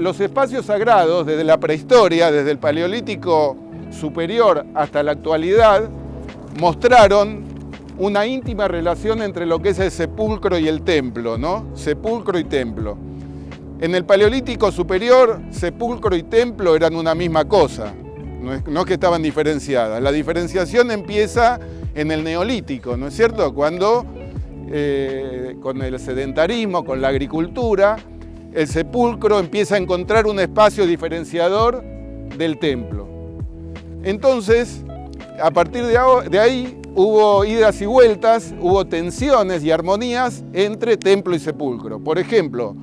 los espacios sagrados, desde la prehistoria, desde el Paleolítico superior hasta la actualidad, mostraron una íntima relación entre lo que es el sepulcro y el templo, ¿no? Sepulcro y templo. En el Paleolítico superior, sepulcro y templo eran una misma cosa, no es que estaban diferenciadas. La diferenciación empieza en el Neolítico, ¿no es cierto? Cuando con el sedentarismo, con la agricultura, el sepulcro empieza a encontrar un espacio diferenciador del templo. Entonces, a partir de ahí, hubo idas y vueltas, hubo tensiones y armonías entre templo y sepulcro. Por ejemplo,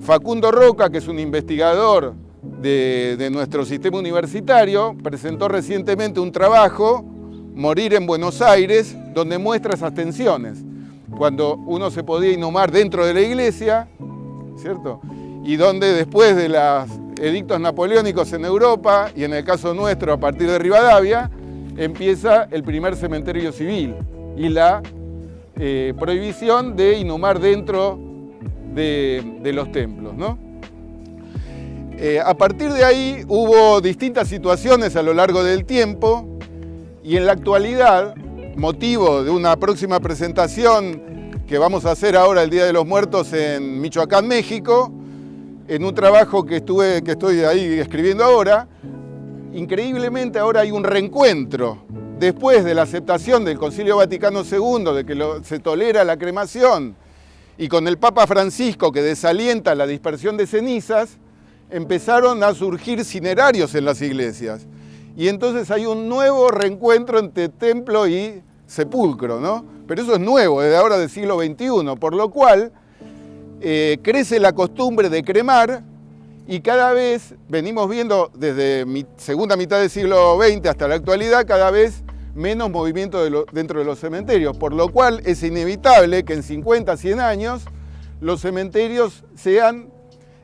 Facundo Roca, que es un investigador de nuestro sistema universitario, presentó recientemente un trabajo, Morir en Buenos Aires, donde muestra esas tensiones. Cuando uno se podía inhumar dentro de la iglesia, ¿cierto? Y donde después de los edictos napoleónicos en Europa, y en el caso nuestro a partir de Rivadavia, empieza el primer cementerio civil y la prohibición de inhumar dentro de los templos, ¿no? A partir de ahí hubo distintas situaciones a lo largo del tiempo y en la actualidad, motivo de una próxima presentación que vamos a hacer ahora el Día de los Muertos en Michoacán, México, en un trabajo que estoy ahí escribiendo ahora, increíblemente ahora hay un reencuentro después de la aceptación del Concilio Vaticano II de que se tolera la cremación y con el Papa Francisco que desalienta la dispersión de cenizas, empezaron a surgir cinerarios en las iglesias. Y entonces hay un nuevo reencuentro entre templo y sepulcro, ¿no? Pero eso es nuevo, desde ahora del siglo XXI, por lo cual crece la costumbre de cremar y cada vez venimos viendo desde segunda mitad del siglo XX hasta la actualidad cada vez menos movimiento dentro de los cementerios, por lo cual es inevitable que en 50, 100 años los cementerios sean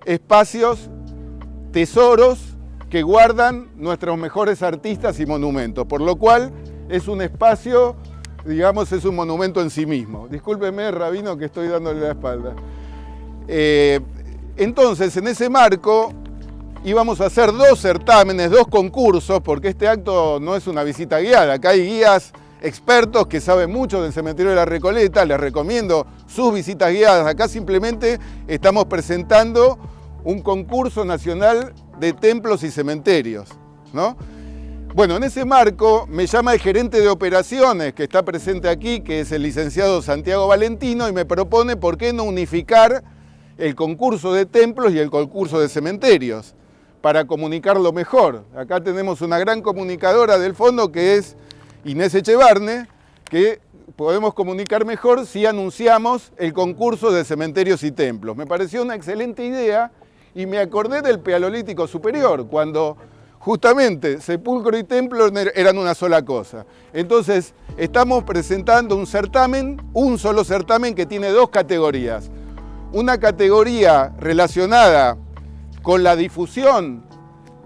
espacios, tesoros que guardan nuestros mejores artistas y monumentos, por lo cual es un espacio, digamos, es un monumento en sí mismo. Discúlpeme, rabino, que estoy dándole la espalda. Entonces, en ese marco, íbamos a hacer 2 certámenes, 2 concursos, porque este acto no es una visita guiada. Acá hay guías expertos que saben mucho del cementerio de la Recoleta, les recomiendo sus visitas guiadas. Acá simplemente estamos presentando un concurso nacional de templos y cementerios, ¿no? Bueno, en ese marco me llama el gerente de operaciones que está presente aquí, que es el licenciado Santiago Valentino, y me propone por qué no unificar el concurso de templos y el concurso de cementerios, para comunicarlo mejor. Acá tenemos una gran comunicadora del fondo que es Inés Echevarne, que podemos comunicar mejor si anunciamos el concurso de cementerios y templos. Me pareció una excelente idea y me acordé del Paleolítico superior, cuando justamente sepulcro y templo eran una sola cosa. Entonces, estamos presentando un certamen, un solo certamen que tiene 2 categorías. Una categoría relacionada con la difusión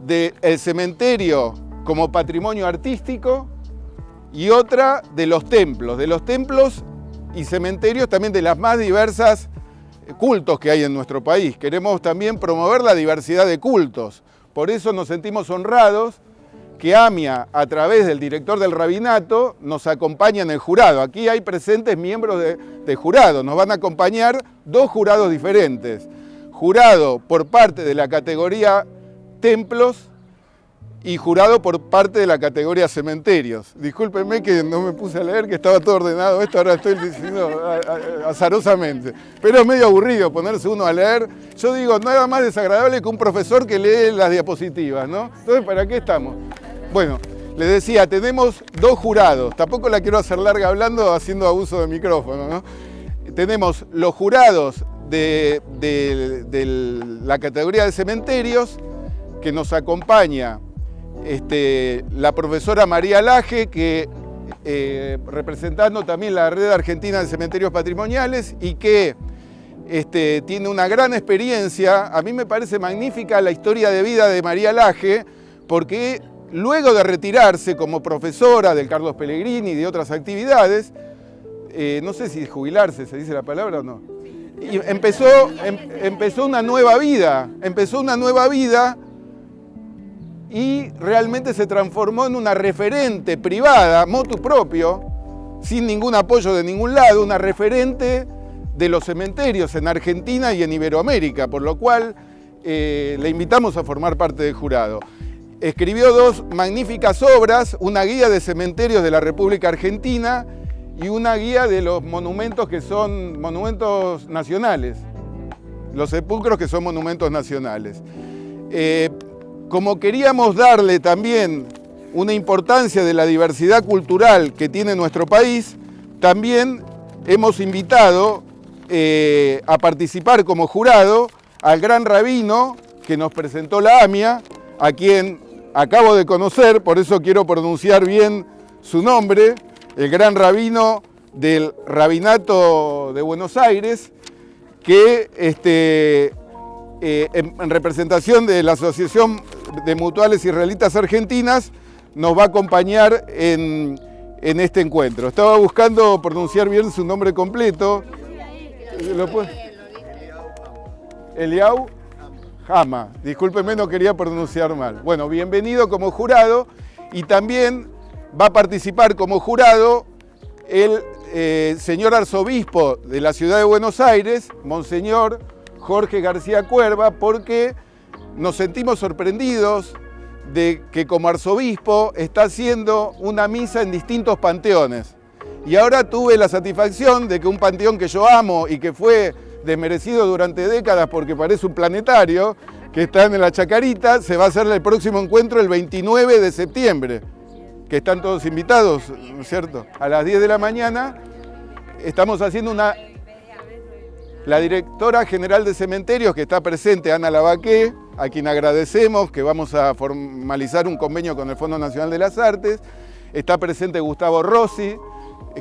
del cementerio como patrimonio artístico y otra de los templos y cementerios también de las más diversas cultos que hay en nuestro país. Queremos también promover la diversidad de cultos. Por eso nos sentimos honrados que AMIA, a través del director del rabinato, nos acompaña en el jurado. Aquí hay presentes miembros de jurado. Nos van a acompañar 2 jurados diferentes. Jurado por parte de la categoría templos y jurado por parte de la categoría cementerios. Discúlpenme que no me puse a leer, que estaba todo ordenado esto, ahora estoy diciendo azarosamente. Pero es medio aburrido ponerse uno a leer. Yo digo, nada más desagradable que un profesor que lee las diapositivas, ¿no? Entonces, ¿para qué estamos? Bueno, les decía, tenemos 2 jurados. Tampoco la quiero hacer larga hablando, haciendo abuso de micrófono, ¿no? Tenemos los jurados de la categoría de cementerios, que nos acompaña la profesora María Laje, que representando también la Red Argentina de Cementerios Patrimoniales y que tiene una gran experiencia. A mí me parece magnífica la historia de vida de María Laje, porque luego de retirarse como profesora del Carlos Pellegrini y de otras actividades, no sé si jubilarse, ¿se dice la palabra o no? Y empezó una nueva vida, y realmente se transformó en una referente privada, motu propio, sin ningún apoyo de ningún lado, una referente de los cementerios en Argentina y en Iberoamérica, por lo cual le invitamos a formar parte del jurado. Escribió 2 magníficas obras, una guía de cementerios de la República Argentina y una guía de los monumentos que son monumentos nacionales, los sepulcros que son monumentos nacionales. Como queríamos darle también una importancia de la diversidad cultural que tiene nuestro país, también hemos invitado a participar como jurado al gran rabino que nos presentó la AMIA, a quien acabo de conocer, por eso quiero pronunciar bien su nombre, el gran rabino del Rabinato de Buenos Aires, que en representación de la Asociación de Mutuales Israelitas Argentinas nos va a acompañar en este encuentro. Estaba buscando pronunciar bien su nombre completo. ¿Lo puedo? Eliau Hama. Discúlpeme, no quería pronunciar mal. Bueno, bienvenido como jurado, y también va a participar como jurado el señor arzobispo de la ciudad de Buenos Aires, Monseñor Jorge García Cuerva, porque nos sentimos sorprendidos de que como arzobispo está haciendo una misa en distintos panteones. Y ahora tuve la satisfacción de que un panteón que yo amo y que fue desmerecido durante décadas porque parece un planetario, que está en la Chacarita, se va a hacer el próximo encuentro el 29 de septiembre, que están todos invitados, ¿no es cierto? A las 10 de la mañana estamos haciendo la directora general de cementerios que está presente, Ana Lavaqué, a quien agradecemos, que vamos a formalizar un convenio con el Fondo Nacional de las Artes. Está presente Gustavo Rossi,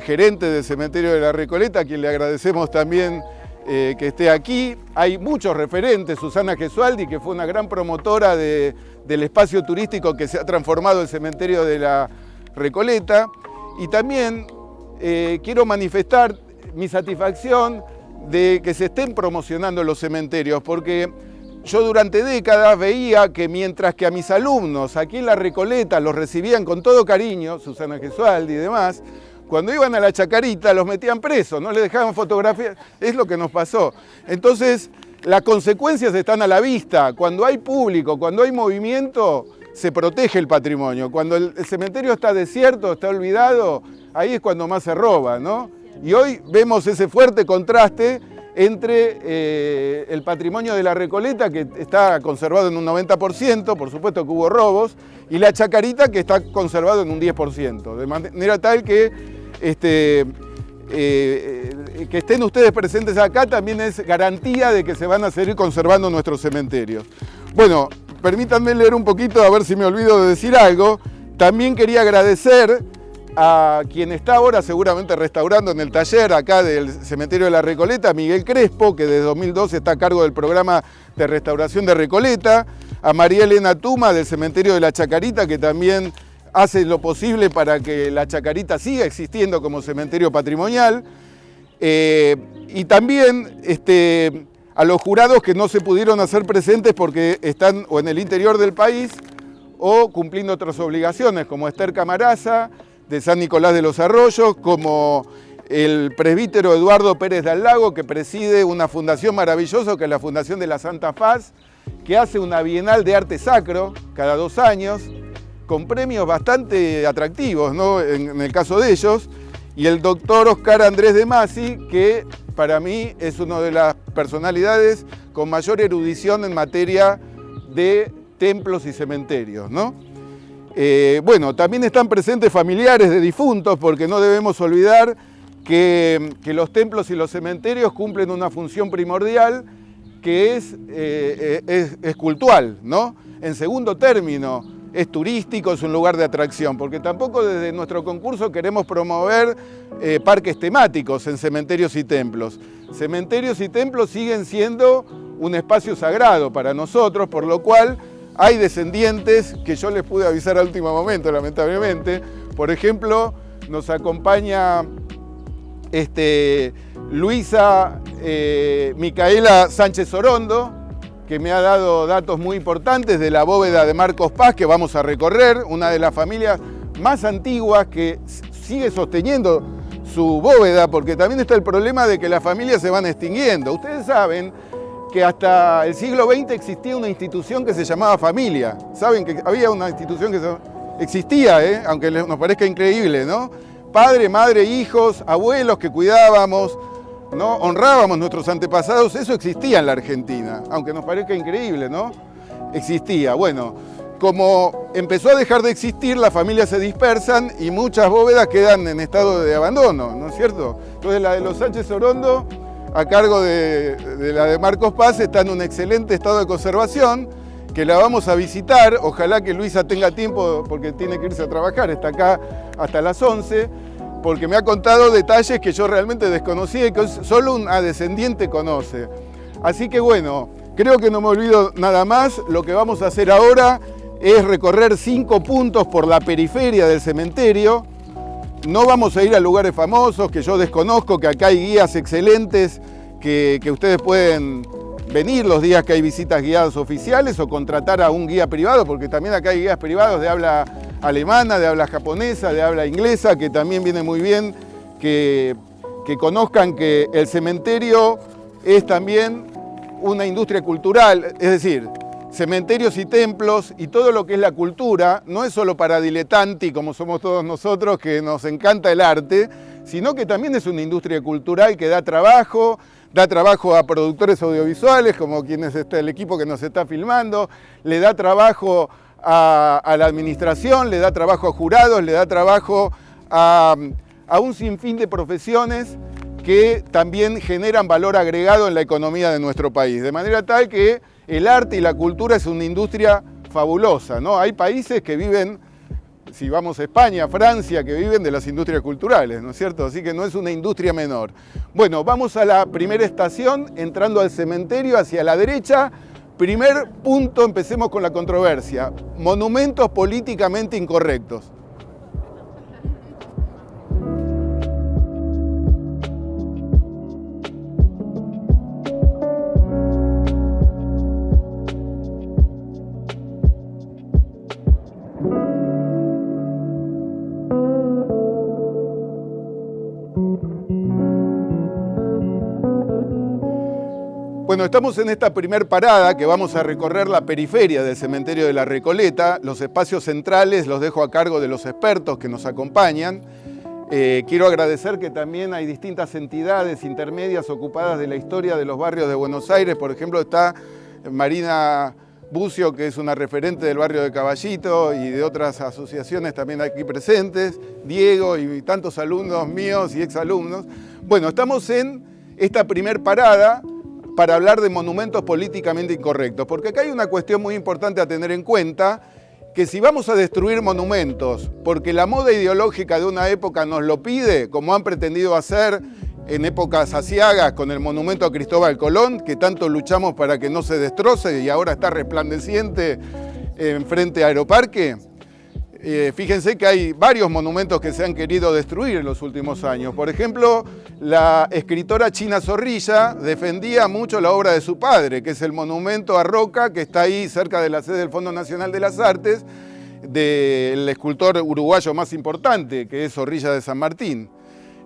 gerente del cementerio de la Recoleta, a quien le agradecemos también que esté aquí. Hay muchos referentes, Susana Gesualdi, que fue una gran promotora del espacio turístico que se ha transformado el cementerio de la Recoleta. Y también quiero manifestar mi satisfacción de que se estén promocionando los cementerios, porque yo durante décadas veía que mientras que a mis alumnos aquí en la Recoleta los recibían con todo cariño, Susana Gesualdi y demás, cuando iban a la Chacarita los metían presos, no les dejaban fotografías, es lo que nos pasó. Entonces, las consecuencias están a la vista. Cuando hay público, cuando hay movimiento, se protege el patrimonio. Cuando el cementerio está desierto, está olvidado, ahí es cuando más se roba, ¿no? Y hoy vemos ese fuerte contraste entre el patrimonio de la Recoleta, que está conservado en un 90%, por supuesto que hubo robos, y la Chacarita, que está conservado en un 10%, de manera tal que estén ustedes presentes acá también es garantía de que se van a seguir conservando nuestros cementerios. Bueno, permítanme leer un poquito, a ver si me olvido de decir algo. También quería agradecer a quien está ahora seguramente restaurando en el taller acá del Cementerio de la Recoleta, Miguel Crespo, que desde 2012 está a cargo del programa de restauración de Recoleta, a María Elena Tuma del Cementerio de la Chacarita, que también hace lo posible para que la Chacarita siga existiendo como cementerio patrimonial, y también a los jurados que no se pudieron hacer presentes porque están o en el interior del país o cumpliendo otras obligaciones, como Esther Camaraza, de San Nicolás de los Arroyos, como el presbítero Eduardo Pérez de Allago, que preside una fundación maravillosa, que es la Fundación de la Santa Faz, que hace una bienal de arte sacro cada 2 años, con premios bastante atractivos, ¿no? En el caso de ellos, y el doctor Oscar Andrés de Masi, que para mí es una de las personalidades con mayor erudición en materia de templos y cementerios, ¿no? Bueno, también están presentes familiares de difuntos, porque no debemos olvidar que los templos y los cementerios cumplen una función primordial que es cultural, ¿no? En segundo término, es turístico, es un lugar de atracción, porque tampoco desde nuestro concurso queremos promover parques temáticos en cementerios y templos. Cementerios y templos siguen siendo un espacio sagrado para nosotros, por lo cual hay descendientes que yo les pude avisar al último momento, lamentablemente. Por ejemplo, nos acompaña Luisa Micaela Sánchez Orondo, que me ha dado datos muy importantes de la bóveda de Marcos Paz, que vamos a recorrer, una de las familias más antiguas que sigue sosteniendo su bóveda, porque también está el problema de que las familias se van extinguiendo. Ustedes saben que hasta el siglo XX existía una institución que se llamaba familia. Saben que había una institución que existía, aunque nos parezca increíble, ¿no? Padre, madre, hijos, abuelos que cuidábamos, ¿no? Honrábamos a nuestros antepasados, eso existía en la Argentina, aunque nos parezca increíble, ¿no? Existía. Bueno, como empezó a dejar de existir, las familias se dispersan y muchas bóvedas quedan en estado de abandono, ¿no es cierto? Entonces la de los Sánchez Orondo, a cargo de la de Marcos Paz, está en un excelente estado de conservación, que la vamos a visitar. Ojalá que Luisa tenga tiempo porque tiene que irse a trabajar, está acá hasta las 11, porque me ha contado detalles que yo realmente desconocía y que solo una descendiente conoce. Así que bueno, creo que no me olvido nada más. Lo que vamos a hacer ahora es recorrer 5 puntos por la periferia del cementerio. No vamos a ir a lugares famosos que yo desconozco, que acá hay guías excelentes que ustedes pueden venir los días que hay visitas guiadas oficiales o contratar a un guía privado, porque también acá hay guías privados de habla alemana, de habla japonesa, de habla inglesa, que también viene muy bien que conozcan que el cementerio es también una industria cultural, es decir, cementerios y templos y todo lo que es la cultura no es solo para diletanti, como somos todos nosotros, que nos encanta el arte, sino que también es una industria cultural que da trabajo a productores audiovisuales, como el equipo que nos está filmando, le da trabajo a la administración, le da trabajo a jurados, le da trabajo a un sinfín de profesiones que también generan valor agregado en la economía de nuestro país. De manera tal que el arte y la cultura es una industria fabulosa, ¿no? Hay países que viven, si vamos a España, Francia, que viven de las industrias culturales, ¿no es cierto? Así que no es una industria menor. Bueno, vamos a la primera estación, entrando al cementerio hacia la derecha. Primer punto, empecemos con la controversia. Monumentos políticamente incorrectos. Bueno, estamos en esta primer parada que vamos a recorrer la periferia del cementerio de la Recoleta. Los espacios centrales los dejo a cargo de los expertos que nos acompañan. Quiero agradecer que también hay distintas entidades intermedias ocupadas de la historia de los barrios de Buenos Aires. Por ejemplo, está Marina Bucio, que es una referente del barrio de Caballito y de otras asociaciones también aquí presentes, Diego y tantos alumnos míos y exalumnos. Bueno, estamos en esta primer parada para hablar de monumentos políticamente incorrectos, porque acá hay una cuestión muy importante a tener en cuenta, que si vamos a destruir monumentos porque la moda ideológica de una época nos lo pide, como han pretendido hacer en épocas aciagas con el monumento a Cristóbal Colón, que tanto luchamos para que no se destroce y ahora está resplandeciente en frente a Aeroparque. Fíjense que hay varios monumentos que se han querido destruir en los últimos años. Por ejemplo, la escritora China Zorrilla defendía mucho la obra de su padre, que es el monumento a Roca, que está ahí cerca de la sede del Fondo Nacional de las Artes, del escultor uruguayo más importante, que es Zorrilla de San Martín.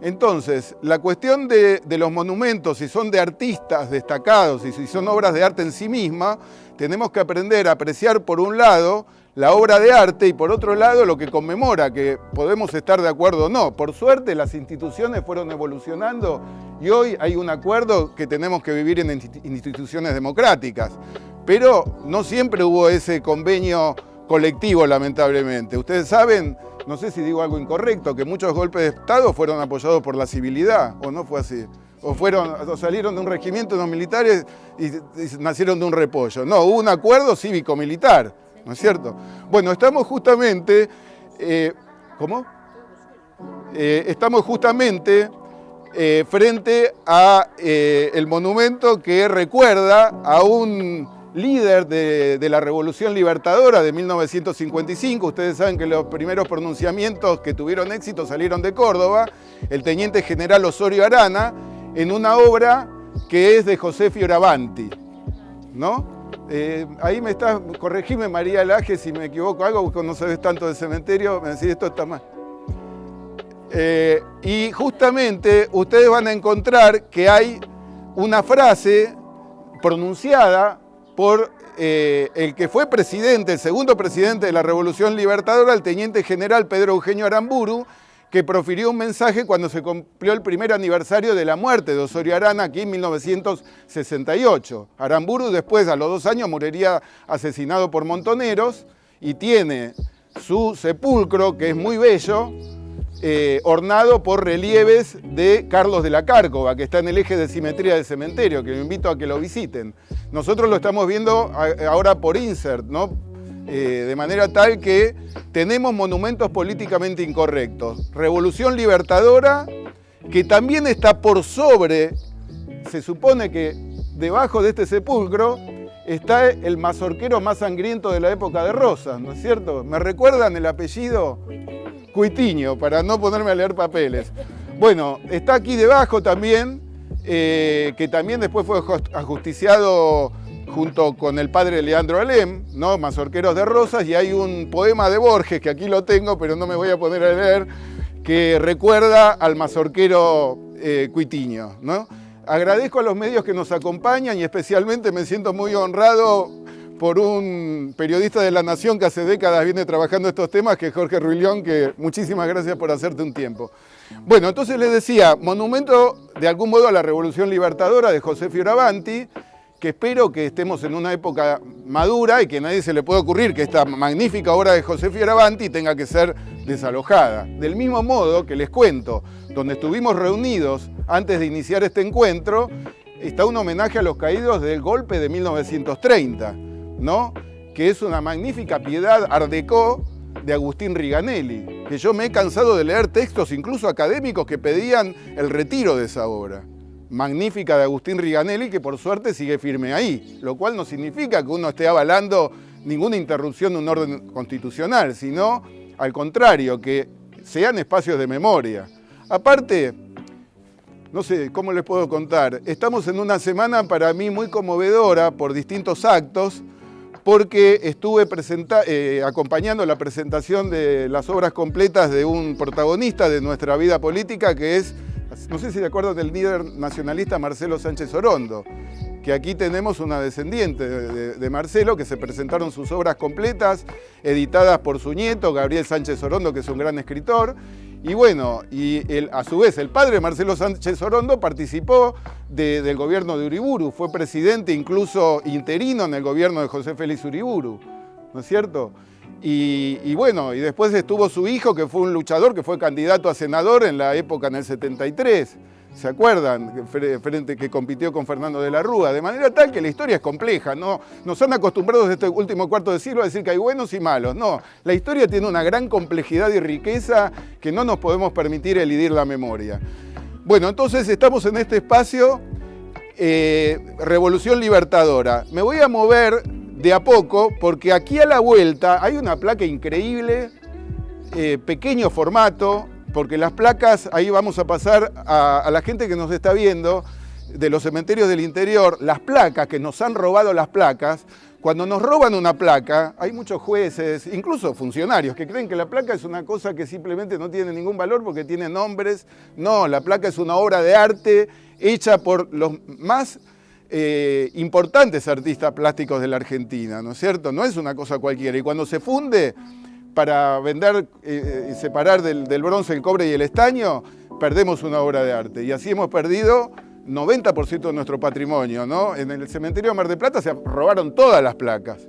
Entonces, la cuestión de los monumentos, si son de artistas destacados y si son obras de arte en sí misma, tenemos que aprender a apreciar por un lado la obra de arte y por otro lado lo que conmemora, que podemos estar de acuerdo o no. Por suerte las instituciones fueron evolucionando y hoy hay un acuerdo que tenemos que vivir en instituciones democráticas, pero no siempre hubo ese convenio colectivo, lamentablemente. Ustedes saben, no sé si digo algo incorrecto, que muchos golpes de Estado fueron apoyados por la civilidad, ¿o no fue así? O salieron de un regimiento de los militares y nacieron de un repollo. No, hubo un acuerdo cívico-militar, ¿no es cierto? Bueno, estamos justamente... ¿Cómo? Estamos justamente frente a el monumento que recuerda a un líder de la Revolución Libertadora de 1955. Ustedes saben que los primeros pronunciamientos que tuvieron éxito salieron de Córdoba, el teniente general Osorio Arana, en una obra que es de José Fioravanti, ¿no? Ahí me está, corregime María Laje si me equivoco algo, porque no sabes tanto del cementerio, me decís esto está mal. Y justamente ustedes van a encontrar que hay una frase pronunciada por el que fue presidente, el segundo presidente de la Revolución Libertadora, el teniente general Pedro Eugenio Aramburu, que profirió un mensaje cuando se cumplió el primer aniversario de la muerte de Osorio Arana, aquí en 1968. Aramburu después, a los 2 años, moriría asesinado por montoneros y tiene su sepulcro, que es muy bello, ornado por relieves de Carlos de la Cárcova, que está en el eje de simetría del cementerio, que lo invito a que lo visiten. Nosotros lo estamos viendo ahora por Insert, ¿no? De manera tal que tenemos monumentos políticamente incorrectos. Revolución Libertadora, que también está por sobre, se supone que debajo de este sepulcro está el mazorquero más sangriento de la época de Rosas, ¿no es cierto? ¿Me recuerdan el apellido? Cuitiño, para no ponerme a leer papeles. Bueno, está aquí debajo también, que también después fue ajusticiado junto con el padre Leandro Alem, ¿no? Mazorqueros de Rosas, y hay un poema de Borges, que aquí lo tengo, pero no me voy a poner a leer, que recuerda al mazorquero Cuitiño, ¿no? Agradezco a los medios que nos acompañan y especialmente me siento muy honrado por un periodista de La Nación que hace décadas viene trabajando estos temas, que es Jorge Ruilión, que muchísimas gracias por hacerte un tiempo. Bueno, entonces les decía, monumento de algún modo a la Revolución Libertadora de José Fioravanti, que espero que estemos en una época madura y que a nadie se le pueda ocurrir que esta magnífica obra de José Fioravanti tenga que ser desalojada. Del mismo modo que les cuento, donde estuvimos reunidos antes de iniciar este encuentro, está un homenaje a los caídos del golpe de 1930, ¿no? Que es una magnífica piedad art déco de Agustín Riganelli, que yo me he cansado de leer textos incluso académicos que pedían el retiro de esa obra. Magnífica de Agustín Riganelli, que por suerte sigue firme ahí, lo cual no significa que uno esté avalando ninguna interrupción de un orden constitucional, sino al contrario, que sean espacios de memoria. Aparte, no sé cómo les puedo contar, estamos en una semana para mí muy conmovedora por distintos actos, porque estuve acompañando la presentación de las obras completas de un protagonista de nuestra vida política, que es, no sé si se acuerdan del líder nacionalista Marcelo Sánchez Orondo, que aquí tenemos una descendiente de Marcelo, que se presentaron sus obras completas, editadas por su nieto, Gabriel Sánchez Orondo, que es un gran escritor. Y bueno, a su vez el padre Marcelo Sánchez Orondo participó del gobierno de Uriburu, fue presidente incluso interino en el gobierno de José Félix Uriburu, ¿no es cierto? Y bueno, y después estuvo su hijo, que fue un luchador, que fue candidato a senador en la época, en el 73, ¿se acuerdan? Frente que compitió con Fernando de la Rúa, de manera tal que la historia es compleja, ¿no? Nos han acostumbrado desde este último cuarto de siglo a decir que hay buenos y malos, no. La historia tiene una gran complejidad y riqueza que no nos podemos permitir elidir la memoria. Bueno, entonces estamos en este espacio, Revolución Libertadora. Me voy a mover de a poco, porque aquí a la vuelta hay una placa increíble, pequeño formato, porque las placas, ahí vamos a pasar a la gente que nos está viendo, de los cementerios del interior, las placas, que nos han robado las placas. Cuando nos roban una placa, hay muchos jueces, incluso funcionarios, que creen que la placa es una cosa que simplemente no tiene ningún valor porque tiene nombres. No, la placa es una obra de arte hecha por los más importantes artistas plásticos de la Argentina, ¿no es cierto? No es una cosa cualquiera. Y cuando se funde para vender y separar del bronce el cobre y el estaño, perdemos una obra de arte. Y así hemos perdido 90% de nuestro patrimonio, ¿no? En el cementerio de Mar del Plata se robaron todas las placas.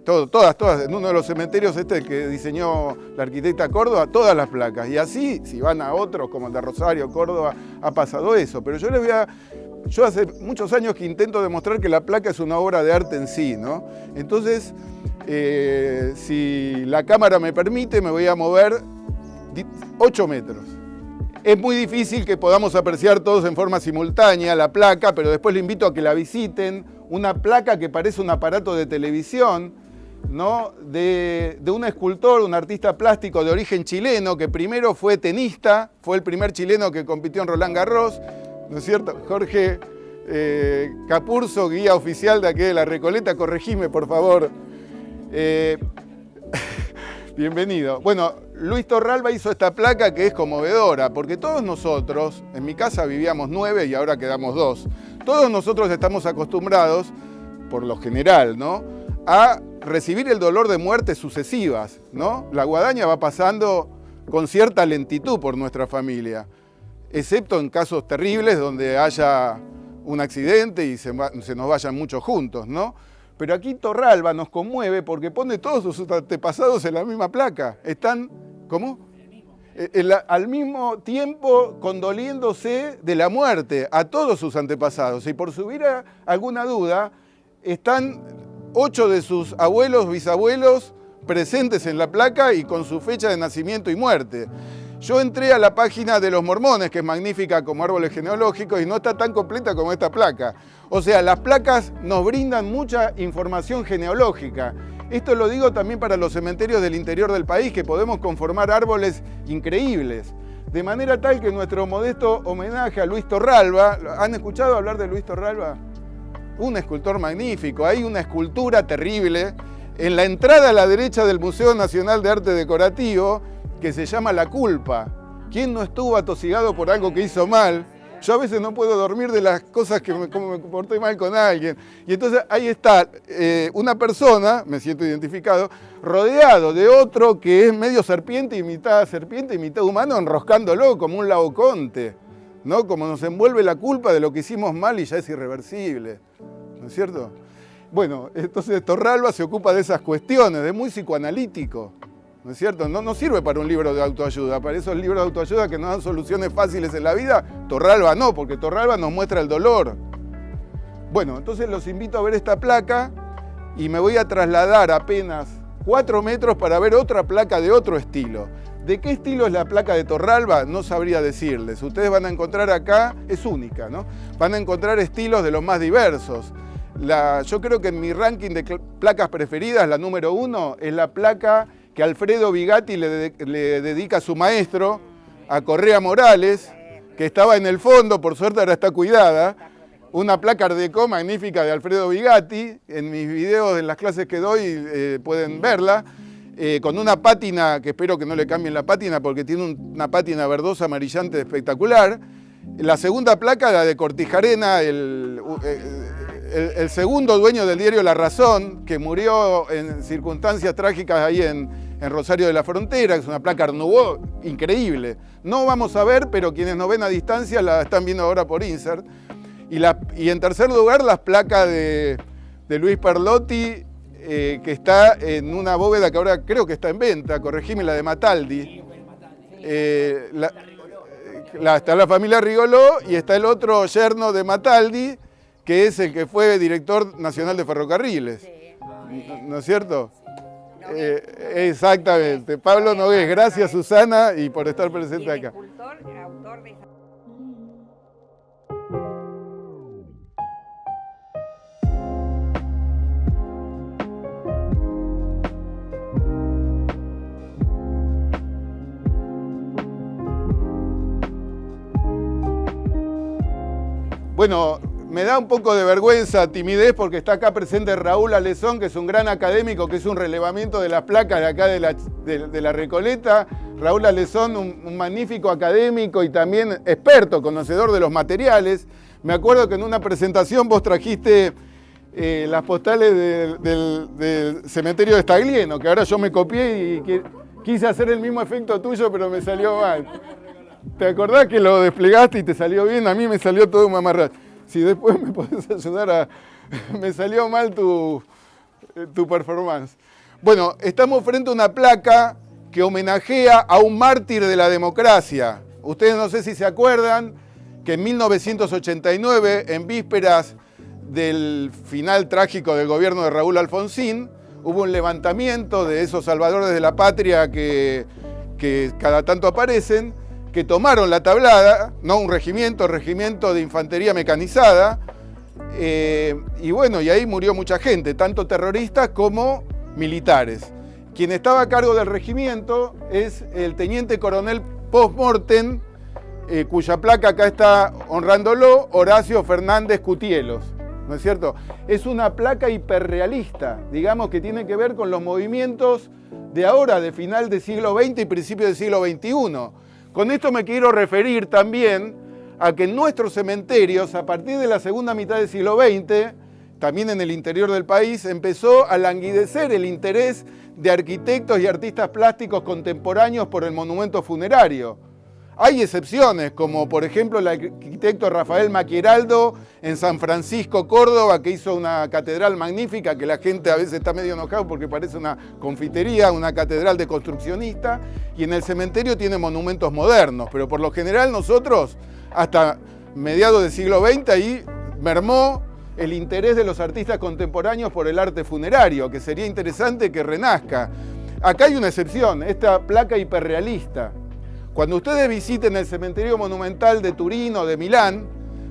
Todas. En uno de los cementerios que diseñó la arquitecta Córdoba, todas las placas. Y así, si van a otros, como el de Rosario, Córdoba, ha pasado eso. Pero yo hace muchos años que intento demostrar que la placa es una obra de arte en sí, ¿no? Entonces, si la cámara me permite, me voy a mover 8 metros. Es muy difícil que podamos apreciar todos en forma simultánea la placa, pero después le invito a que la visiten una placa que parece un aparato de televisión, ¿no? de un escultor, un artista plástico de origen chileno, que primero fue tenista, fue el primer chileno que compitió en Roland Garros, ¿no es cierto? Jorge Capurzo, guía oficial de aquí de La Recoleta, corregime por favor. Bienvenido. Bueno, Luis Torralba hizo esta placa que es conmovedora, porque todos nosotros, en mi casa vivíamos 9 y ahora quedamos 2, todos nosotros estamos acostumbrados, por lo general, ¿no?, a recibir el dolor de muertes sucesivas, ¿no? La guadaña va pasando con cierta lentitud por nuestra familia, excepto en casos terribles donde haya un accidente y se nos vayan muchos juntos, ¿no? Pero aquí Torralba nos conmueve porque pone todos sus antepasados en la misma placa. Están, ¿cómo? Al mismo tiempo condoliéndose de la muerte a todos sus antepasados. Y por si hubiera alguna duda, están 8 de sus abuelos, bisabuelos presentes en la placa y con su fecha de nacimiento y muerte. Yo entré a la página de los mormones, que es magnífica como árboles genealógicos, y no está tan completa como esta placa. O sea, las placas nos brindan mucha información genealógica. Esto lo digo también para los cementerios del interior del país, que podemos conformar árboles increíbles. De manera tal que nuestro modesto homenaje a Luis Torralba, ¿han escuchado hablar de Luis Torralba? Un escultor magnífico. Hay una escultura terrible en la entrada a la derecha del Museo Nacional de Arte Decorativo, que se llama La Culpa. ¿Quién no estuvo atosigado por algo que hizo mal? Yo a veces no puedo dormir de las cosas como me comporté mal con alguien. Y entonces ahí está una persona, me siento identificado, rodeado de otro que es medio serpiente y mitad humano, enroscándolo como un laoconte, ¿no? Como nos envuelve la culpa de lo que hicimos mal y ya es irreversible, ¿no es cierto? Bueno, entonces Torralba se ocupa de esas cuestiones, de muy psicoanalítico, ¿no es cierto? No sirve para un libro de autoayuda, para esos libros de autoayuda que nos dan soluciones fáciles en la vida, Torralba no, porque Torralba nos muestra el dolor. Bueno, entonces los invito a ver esta placa y me voy a trasladar apenas 4 metros para ver otra placa de otro estilo. ¿De qué estilo es la placa de Torralba? No sabría decirles. Ustedes van a encontrar acá, es única, ¿no? Van a encontrar estilos de los más diversos. Yo creo que en mi ranking de placas preferidas, la número 1 es la placa que Alfredo Bigatti le dedica a su maestro, a Correa Morales, que estaba en el fondo, por suerte ahora está cuidada, una placa Art Deco magnífica de Alfredo Bigatti. En mis videos, en las clases que doy, pueden verla, con una pátina, que espero que no le cambien la pátina, porque tiene una pátina verdosa amarillante espectacular. La segunda placa, la de Cortijarena, el segundo dueño del diario La Razón, que murió en circunstancias trágicas ahí en Rosario de la Frontera, que es una placa Art Nouveau increíble. No vamos a ver, pero quienes nos ven a distancia la están viendo ahora por Insert. Y en tercer lugar, las placas de Luis Perlotti, que está en una bóveda que ahora creo que está en venta, corregime, la de Mataldi. Está la familia Rigoló y está el otro yerno de Mataldi, que es el que fue director nacional de ferrocarriles, ¿no es cierto? Exactamente, Pablo Nogués. Gracias, Susana, y por estar presente acá. Autor de... Bueno, me da un poco de vergüenza, timidez, porque está acá presente Raúl Alezón, que es un gran académico, que es un relevamiento de las placas de acá de la Recoleta. Raúl Alezón, un magnífico académico y también experto, conocedor de los materiales. Me acuerdo que en una presentación vos trajiste las postales del cementerio de Staglieno, que ahora yo me copié y quise hacer el mismo efecto tuyo, pero me salió mal. ¿Te acordás que lo desplegaste y te salió bien? A mí me salió todo un mamarracho. Si después me podés ayudar a... Me salió mal tu performance. Bueno, estamos frente a una placa que homenajea a un mártir de la democracia. Ustedes no sé si se acuerdan que en 1989, en vísperas del final trágico del gobierno de Raúl Alfonsín, hubo un levantamiento de esos salvadores de la patria que cada tanto aparecen, que tomaron la Tablada, no un regimiento de infantería mecanizada, Y bueno, y ahí murió mucha gente, tanto terroristas como militares. Quien estaba a cargo del regimiento es el teniente coronel post-mortem, cuya placa acá está honrándolo, Horacio Fernández Cutielos, ¿no es cierto? Es una placa hiperrealista, digamos, que tiene que ver con los movimientos de ahora, de final del siglo XX y principio del siglo XXI. Con esto me quiero referir también a que en nuestros cementerios, a partir de la segunda mitad del siglo XX, también en el interior del país, empezó a languidecer el interés de arquitectos y artistas plásticos contemporáneos por el monumento funerario. Hay excepciones, como por ejemplo el arquitecto Rafael Maquieraldo en San Francisco, Córdoba, que hizo una catedral magnífica, que la gente a veces está medio enojado porque parece una confitería, una catedral de construccionista, y en el cementerio tiene monumentos modernos, pero por lo general nosotros, hasta mediados del siglo XX, ahí mermó el interés de los artistas contemporáneos por el arte funerario, que sería interesante que renazca. Acá hay una excepción, esta placa hiperrealista. Cuando ustedes visiten el cementerio monumental de Turín o de Milán,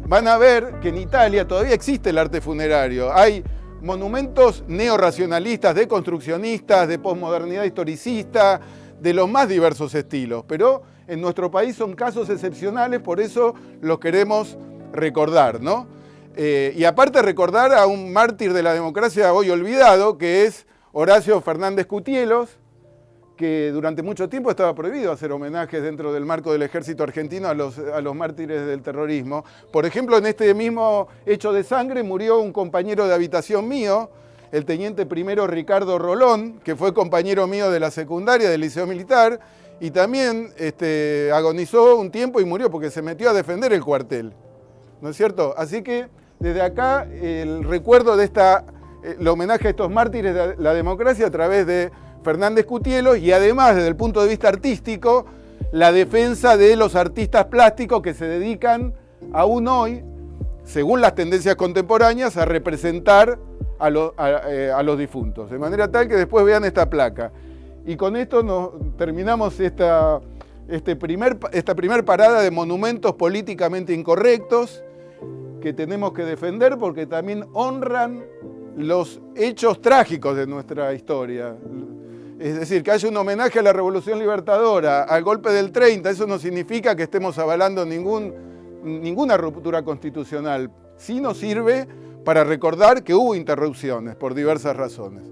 van a ver que en Italia todavía existe el arte funerario. Hay monumentos neorracionalistas, deconstruccionistas, de posmodernidad historicista, de los más diversos estilos. Pero en nuestro país son casos excepcionales, por eso los queremos recordar, ¿no? Y aparte recordar a un mártir de la democracia hoy olvidado, que es Horacio Fernández Cutielos, que durante mucho tiempo estaba prohibido hacer homenajes dentro del marco del ejército argentino a los mártires del terrorismo. Por ejemplo, en este mismo hecho de sangre murió un compañero de habitación mío, el teniente primero Ricardo Rolón, que fue compañero mío de la secundaria del Liceo Militar, y también agonizó un tiempo y murió porque se metió a defender el cuartel, ¿no es cierto? Así que desde acá el recuerdo de el homenaje a estos mártires de la democracia a través de Fernández Cutielos, y además desde el punto de vista artístico, la defensa de los artistas plásticos que se dedican aún hoy, según las tendencias contemporáneas, a representar a los difuntos, de manera tal que después vean esta placa. Y con esto terminamos esta primer parada de monumentos políticamente incorrectos que tenemos que defender porque también honran los hechos trágicos de nuestra historia. Es decir, que haya un homenaje a la Revolución Libertadora, al golpe del 30, eso no significa que estemos avalando ninguna ruptura constitucional. Sí nos sirve para recordar que hubo interrupciones por diversas razones.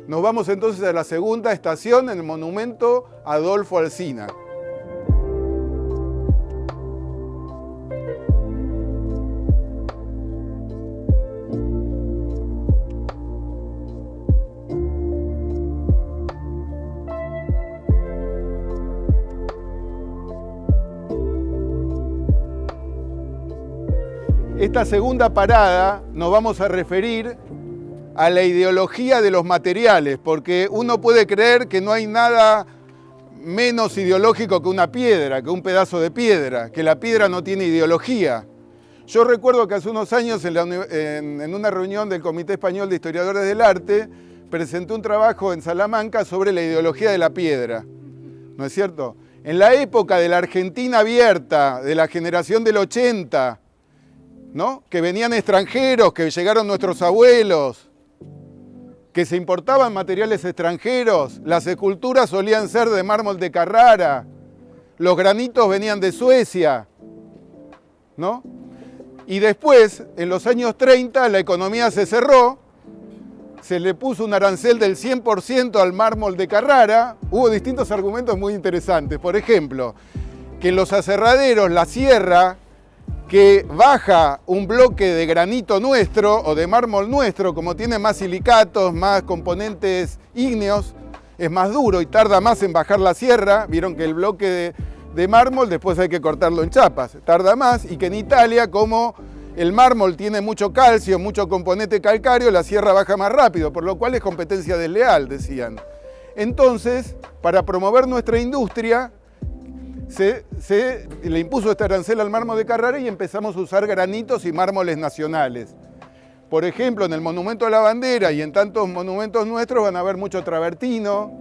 Nos vamos entonces a la segunda estación en el monumento Adolfo Alsina. Esta segunda parada nos vamos a referir a la ideología de los materiales, porque uno puede creer que no hay nada menos ideológico que una piedra, que un pedazo de piedra, que la piedra no tiene ideología. Yo recuerdo que hace unos años en una reunión del Comité Español de Historiadores del Arte presenté un trabajo en Salamanca sobre la ideología de la piedra, ¿no es cierto? En la época de la Argentina abierta, de la generación del 80, ¿no? Que venían extranjeros, que llegaron nuestros abuelos, que se importaban materiales extranjeros, las esculturas solían ser de mármol de Carrara, los granitos venían de Suecia, ¿no? Y después, en los años 30, la economía se cerró, se le puso un arancel del 100% al mármol de Carrara, hubo distintos argumentos muy interesantes. Por ejemplo, que en los aserraderos la sierra que baja un bloque de granito nuestro o de mármol nuestro, como tiene más silicatos, más componentes ígneos, es más duro y tarda más en bajar la sierra. Vieron que el bloque de mármol después hay que cortarlo en chapas, tarda más, y que en Italia, como el mármol tiene mucho calcio, mucho componente calcáreo, la sierra baja más rápido, por lo cual es competencia desleal, decían. Entonces, para promover nuestra industria, se le impuso este arancel al mármol de Carrara y empezamos a usar granitos y mármoles nacionales. Por ejemplo, en el Monumento a la Bandera y en tantos monumentos nuestros van a ver mucho travertino,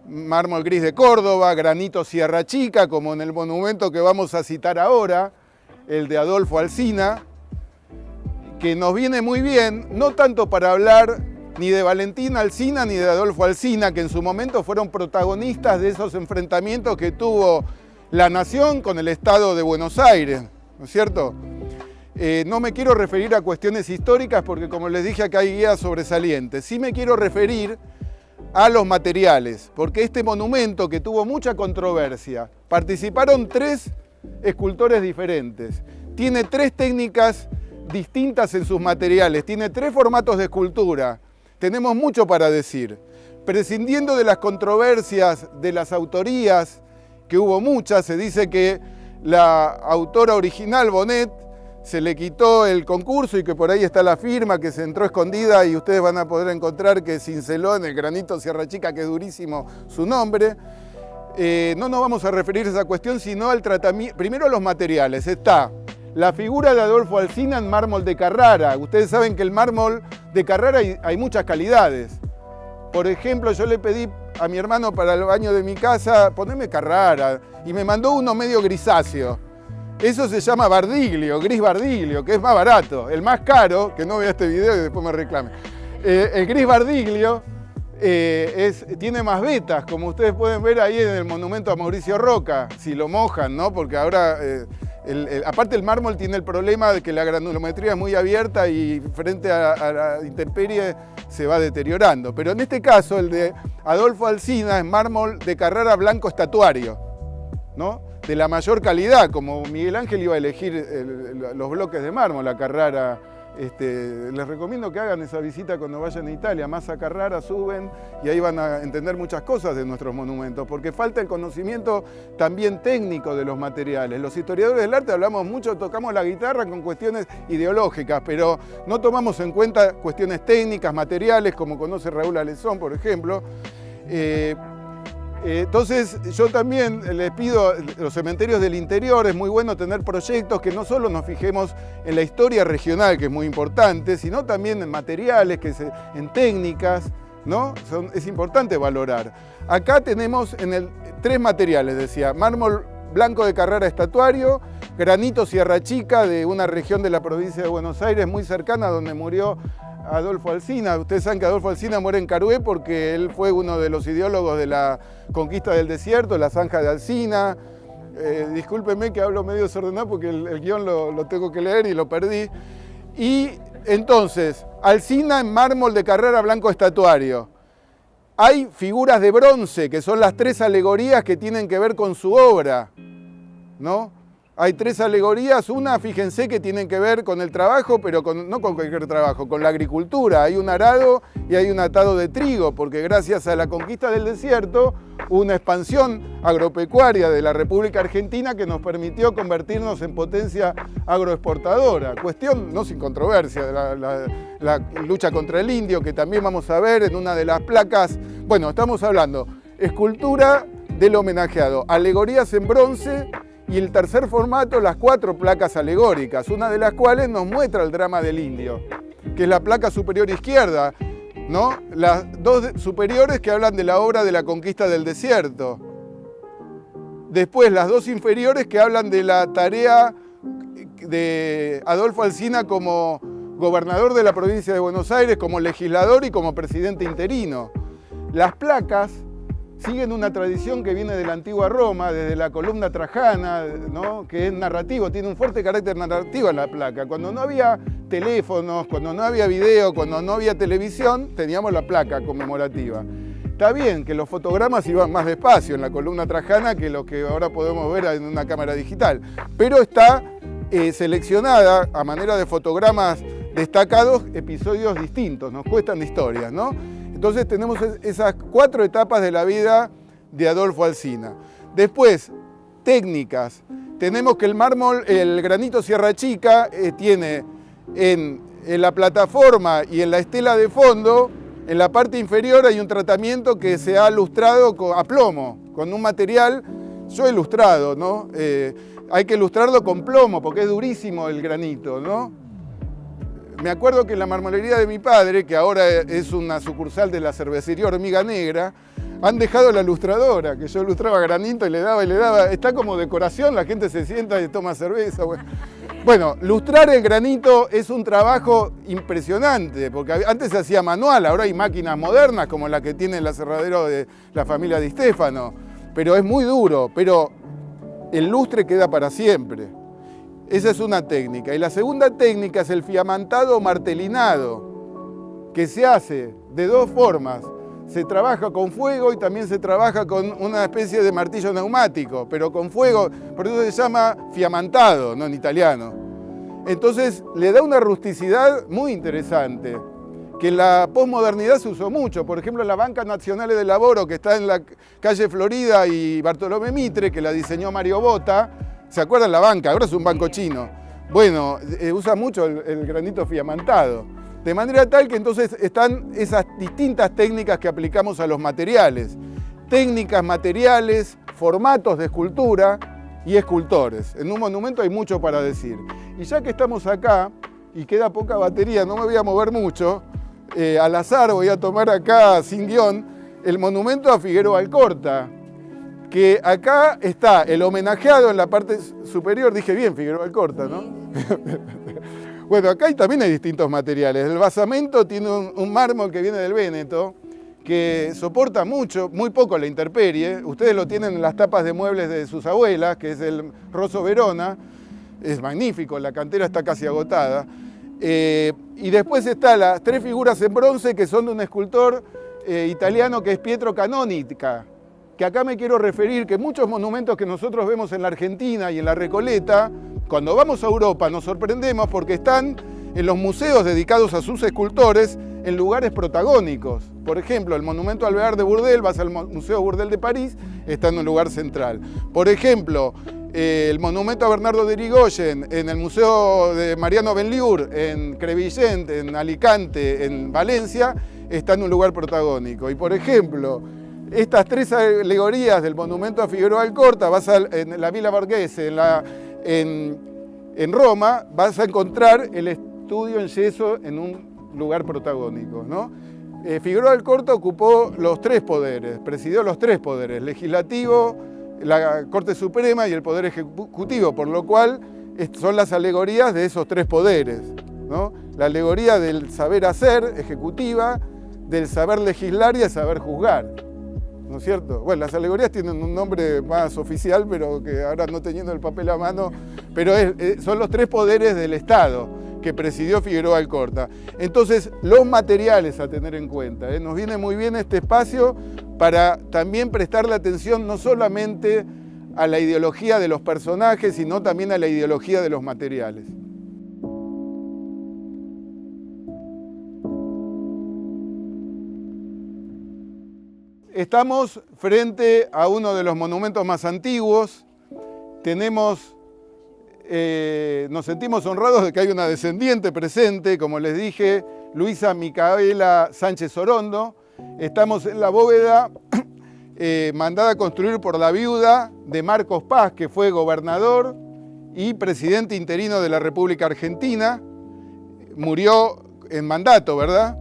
mármol gris de Córdoba, granito Sierra Chica, como en el monumento que vamos a citar ahora, el de Adolfo Alsina, que nos viene muy bien, no tanto para hablar ni de Valentín Alsina ni de Adolfo Alsina, que en su momento fueron protagonistas de esos enfrentamientos que tuvo la nación con el Estado de Buenos Aires, ¿no es cierto? No me quiero referir a cuestiones históricas porque, como les dije, acá hay guías sobresalientes. Sí me quiero referir a los materiales, porque este monumento, que tuvo mucha controversia, participaron 3 escultores diferentes, tiene 3 técnicas distintas en sus materiales, tiene 3 formatos de escultura. Tenemos mucho para decir. Prescindiendo de las controversias de las autorías, que hubo muchas, se dice que la autora original, Bonet, se le quitó el concurso y que por ahí está la firma que se entró escondida y ustedes van a poder encontrar que cinceló en el granito Sierra Chica, que es durísimo su nombre. No nos vamos a referir a esa cuestión, sino al tratamiento. Primero los materiales. Está la figura de Adolfo Alsina en mármol de Carrara. Ustedes saben que el mármol de Carrara hay muchas calidades. Por ejemplo, yo le pedí a mi hermano para el baño de mi casa, poneme Carrara, y me mandó uno medio grisáceo. Eso se llama Bardiglio, gris Bardiglio, que es más barato. El más caro, que no vea este video y después me reclame. El gris Bardiglio tiene más vetas, como ustedes pueden ver ahí en el monumento a Mauricio Roca, si lo mojan, ¿no? Porque ahora, aparte el mármol tiene el problema de que la granulometría es muy abierta y frente a la intemperie se va deteriorando. Pero en este caso, el de Adolfo Alsina es mármol de Carrara blanco estatuario, ¿no? De la mayor calidad, como Miguel Ángel iba a elegir los bloques de mármol a Carrara. Les recomiendo que hagan esa visita cuando vayan a Italia, más a Carrara suben y ahí van a entender muchas cosas de nuestros monumentos, porque falta el conocimiento también técnico de los materiales. Los historiadores del arte hablamos mucho, tocamos la guitarra con cuestiones ideológicas, pero no tomamos en cuenta cuestiones técnicas, materiales, como conoce Raúl Alesón, por ejemplo. Entonces yo también les pido, los cementerios del interior, es muy bueno tener proyectos que no solo nos fijemos en la historia regional, que es muy importante, sino también en materiales, en técnicas, ¿no? Es importante valorar. Acá tenemos 3 materiales, decía, mármol blanco de Carrara estatuario, granito Sierra Chica de una región de la provincia de Buenos Aires muy cercana a donde murió Adolfo Alsina. Ustedes saben que Adolfo Alsina muere en Carué porque él fue uno de los ideólogos de la conquista del desierto, la zanja de Alsina. Discúlpenme que hablo medio desordenado porque el guión lo tengo que leer y lo perdí. Y entonces, Alsina en mármol de Carrara blanco estatuario. Hay figuras de bronce, que son las 3 alegorías que tienen que ver con su obra, ¿no? Hay 3 alegorías, una, fíjense, que tienen que ver con el trabajo, pero no con cualquier trabajo, con la agricultura. Hay un arado y hay un atado de trigo, porque gracias a la conquista del desierto hubo una expansión agropecuaria de la República Argentina que nos permitió convertirnos en potencia agroexportadora. Cuestión no sin controversia, la lucha contra el indio, que también vamos a ver en una de las placas. Bueno, estamos hablando escultura del homenajeado, alegorías en bronce, y el tercer formato, las 4 placas alegóricas, una de las cuales nos muestra el drama del indio, que es la placa superior izquierda, ¿no? Las 2 superiores que hablan de la obra de la conquista del desierto. Después las 2 inferiores que hablan de la tarea de Adolfo Alsina como gobernador de la provincia de Buenos Aires, como legislador y como presidente interino. Las placas siguen una tradición que viene de la antigua Roma, desde la columna trajana, ¿no? Que es narrativo, tiene un fuerte carácter narrativo en la placa. Cuando no había teléfonos, cuando no había video, cuando no había televisión, teníamos la placa conmemorativa. Está bien que los fotogramas iban más despacio en la columna trajana que lo que ahora podemos ver en una cámara digital, pero está seleccionada a manera de fotogramas destacados episodios distintos, nos cuestan historias, ¿no? Entonces tenemos esas 4 etapas de la vida de Adolfo Alsina. Después, técnicas. Tenemos que el mármol, el granito Sierra Chica, tiene en la plataforma y en la estela de fondo, en la parte inferior hay un tratamiento que se ha lustrado a plomo, con un material, yo he lustrado, ¿no? Hay que lustrarlo con plomo porque es durísimo el granito, ¿no? Me acuerdo que en la marmolería de mi padre, que ahora es una sucursal de la cervecería Hormiga Negra, han dejado la lustradora, que yo lustraba granito y le daba, está como decoración, la gente se sienta y toma cerveza. Bueno. Bueno, lustrar el granito es un trabajo impresionante, porque antes se hacía manual, ahora hay máquinas modernas como la que tiene el aserradero de la familia Di Stefano, pero es muy duro, pero el lustre queda para siempre. Esa es una técnica. Y la segunda técnica es el fiamantado o martelinado, que se hace de dos formas. Se trabaja con fuego y también se trabaja con una especie de martillo neumático, pero con fuego, por eso se llama fiamantado, ¿no? En italiano. Entonces le da una rusticidad muy interesante, que en la posmodernidad se usó mucho. Por ejemplo, la Banca Nazionale del Lavoro, que está en la calle Florida y Bartolomé Mitre, que la diseñó Mario Botta. ¿Se acuerdan la banca? Ahora es un banco chino. Bueno, usa mucho el granito fiamantado. De manera tal que entonces están esas distintas técnicas que aplicamos a los materiales. Técnicas materiales, formatos de escultura y escultores. En un monumento hay mucho para decir. Y ya que estamos acá, y queda poca batería, no me voy a mover mucho, al azar voy a tomar acá, sin guión, el monumento a Figueroa Alcorta, que acá está el homenajeado en la parte superior, dije bien Figueroa Alcorta, ¿no? Bueno, acá también hay distintos materiales. El basamento tiene un mármol que viene del Véneto, que soporta mucho, muy poco la intemperie. Ustedes lo tienen en las tapas de muebles de sus abuelas, que es el Rosso Verona. Es magnífico, la cantera está casi agotada. Y después están las tres figuras en bronce que son de un escultor italiano que es Pietro Canonica, que acá me quiero referir que muchos monumentos que nosotros vemos en la Argentina y en la Recoleta, cuando vamos a Europa nos sorprendemos porque están en los museos dedicados a sus escultores en lugares protagónicos. Por ejemplo, el monumento al Alvear de Burdel, vas al Museo Burdel de París, está en un lugar central. Por ejemplo, el monumento a Bernardo de Irigoyen en el Museo de Mariano Benlliure, en Crevillent, en Alicante, en Valencia, está en un lugar protagónico. Y por ejemplo, estas tres alegorías del monumento a Figueroa Alcorta, vas en la Villa Borghese, en Roma, vas a encontrar el estudio en yeso en un lugar protagónico, ¿no? Figueroa Alcorta ocupó los tres poderes, presidió los tres poderes, legislativo, la Corte Suprema y el Poder Ejecutivo, por lo cual son las alegorías de esos tres poderes, ¿no? La alegoría del saber hacer, ejecutiva, del saber legislar y el saber juzgar, ¿no es cierto? Bueno, las alegorías tienen un nombre más oficial, pero que ahora no teniendo el papel a mano, pero son los tres poderes del Estado que presidió Figueroa Alcorta. Entonces, los materiales a tener en cuenta, nos viene muy bien este espacio para también prestarle atención no solamente a la ideología de los personajes, sino también a la ideología de los materiales. Estamos frente a uno de los monumentos más antiguos. Nos sentimos honrados de que hay una descendiente presente, como les dije, Luisa Micaela Sánchez Orondo. Estamos en la bóveda mandada a construir por la viuda de Marcos Paz, que fue gobernador y presidente interino de la República Argentina. Murió en mandato, ¿verdad?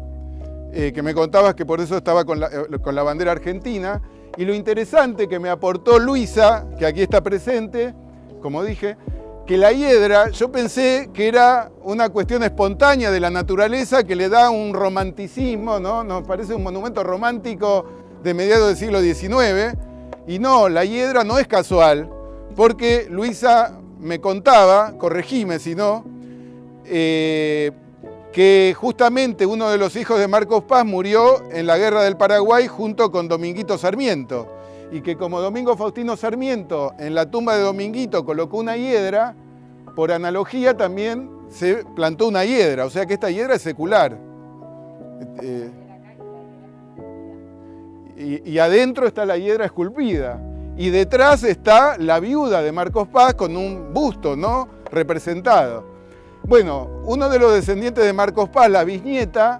Que me contabas que por eso estaba con la bandera argentina. Y lo interesante que me aportó Luisa, que aquí está presente, como dije, que la hiedra, yo pensé que era una cuestión espontánea de la naturaleza que le da un romanticismo, ¿no? Nos parece un monumento romántico de mediados del siglo XIX. Y no, la hiedra no es casual, porque Luisa me contaba, corregime si no, que justamente uno de los hijos de Marcos Paz murió en la Guerra del Paraguay junto con Dominguito Sarmiento, y que como Domingo Faustino Sarmiento en la tumba de Dominguito colocó una hiedra, por analogía también se plantó una hiedra, o sea que esta hiedra es secular. Y adentro está la hiedra esculpida, y detrás está la viuda de Marcos Paz con un busto, ¿no?, representado. Bueno, uno de los descendientes de Marcos Paz, la bisnieta,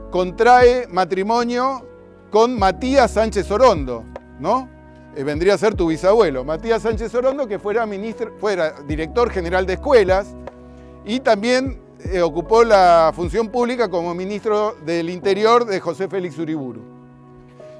contrae matrimonio con Matías Sánchez Orondo, ¿no? Vendría a ser tu bisabuelo, Matías Sánchez Orondo, que fuera director general de escuelas y también ocupó la función pública como ministro del Interior de José Félix Uriburu.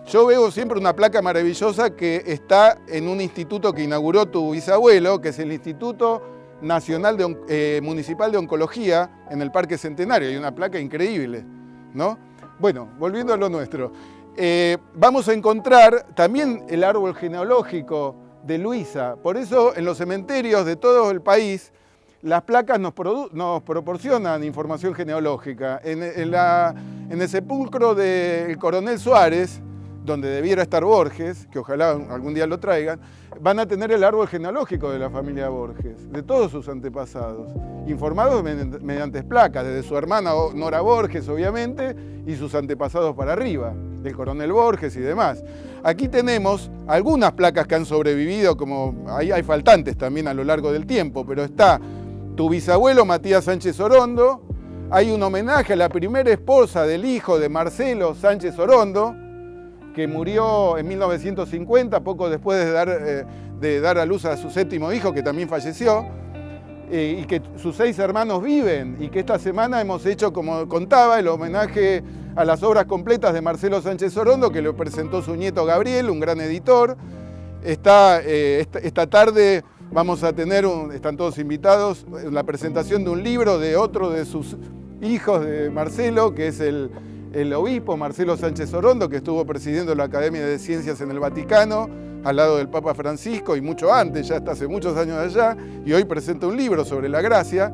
Yo veo siempre una placa maravillosa que está en un instituto que inauguró tu bisabuelo, que es el Instituto Municipal de Oncología en el Parque Centenario. Hay una placa increíble, ¿no? Bueno, volviendo a lo nuestro. Vamos a encontrar también el árbol genealógico de Luisa. Por eso en los cementerios de todo el país las placas nos proporcionan información genealógica. En el sepulcro del coronel Suárez, donde debiera estar Borges, que ojalá algún día lo traigan, van a tener el árbol genealógico de la familia Borges, de todos sus antepasados, informados mediante placas, desde su hermana Nora Borges, obviamente, y sus antepasados para arriba, del coronel Borges y demás. Aquí tenemos algunas placas que han sobrevivido, como hay faltantes también a lo largo del tiempo, pero está tu bisabuelo Matías Sánchez Orondo, hay un homenaje a la primera esposa del hijo de Marcelo Sánchez Orondo, que murió en 1950, poco después de dar a luz a su séptimo hijo, que también falleció, y que sus 6 hermanos viven, y que esta semana hemos hecho, como contaba, el homenaje a las obras completas de Marcelo Sánchez Orondo, que lo presentó su nieto Gabriel, un gran editor. Esta tarde vamos a tener, están todos invitados, la presentación de un libro de otro de sus hijos de Marcelo, que es el obispo Marcelo Sánchez Orondo, que estuvo presidiendo la Academia de Ciencias en el Vaticano, al lado del Papa Francisco, y mucho antes, ya está hace muchos años allá, y hoy presenta un libro sobre la gracia.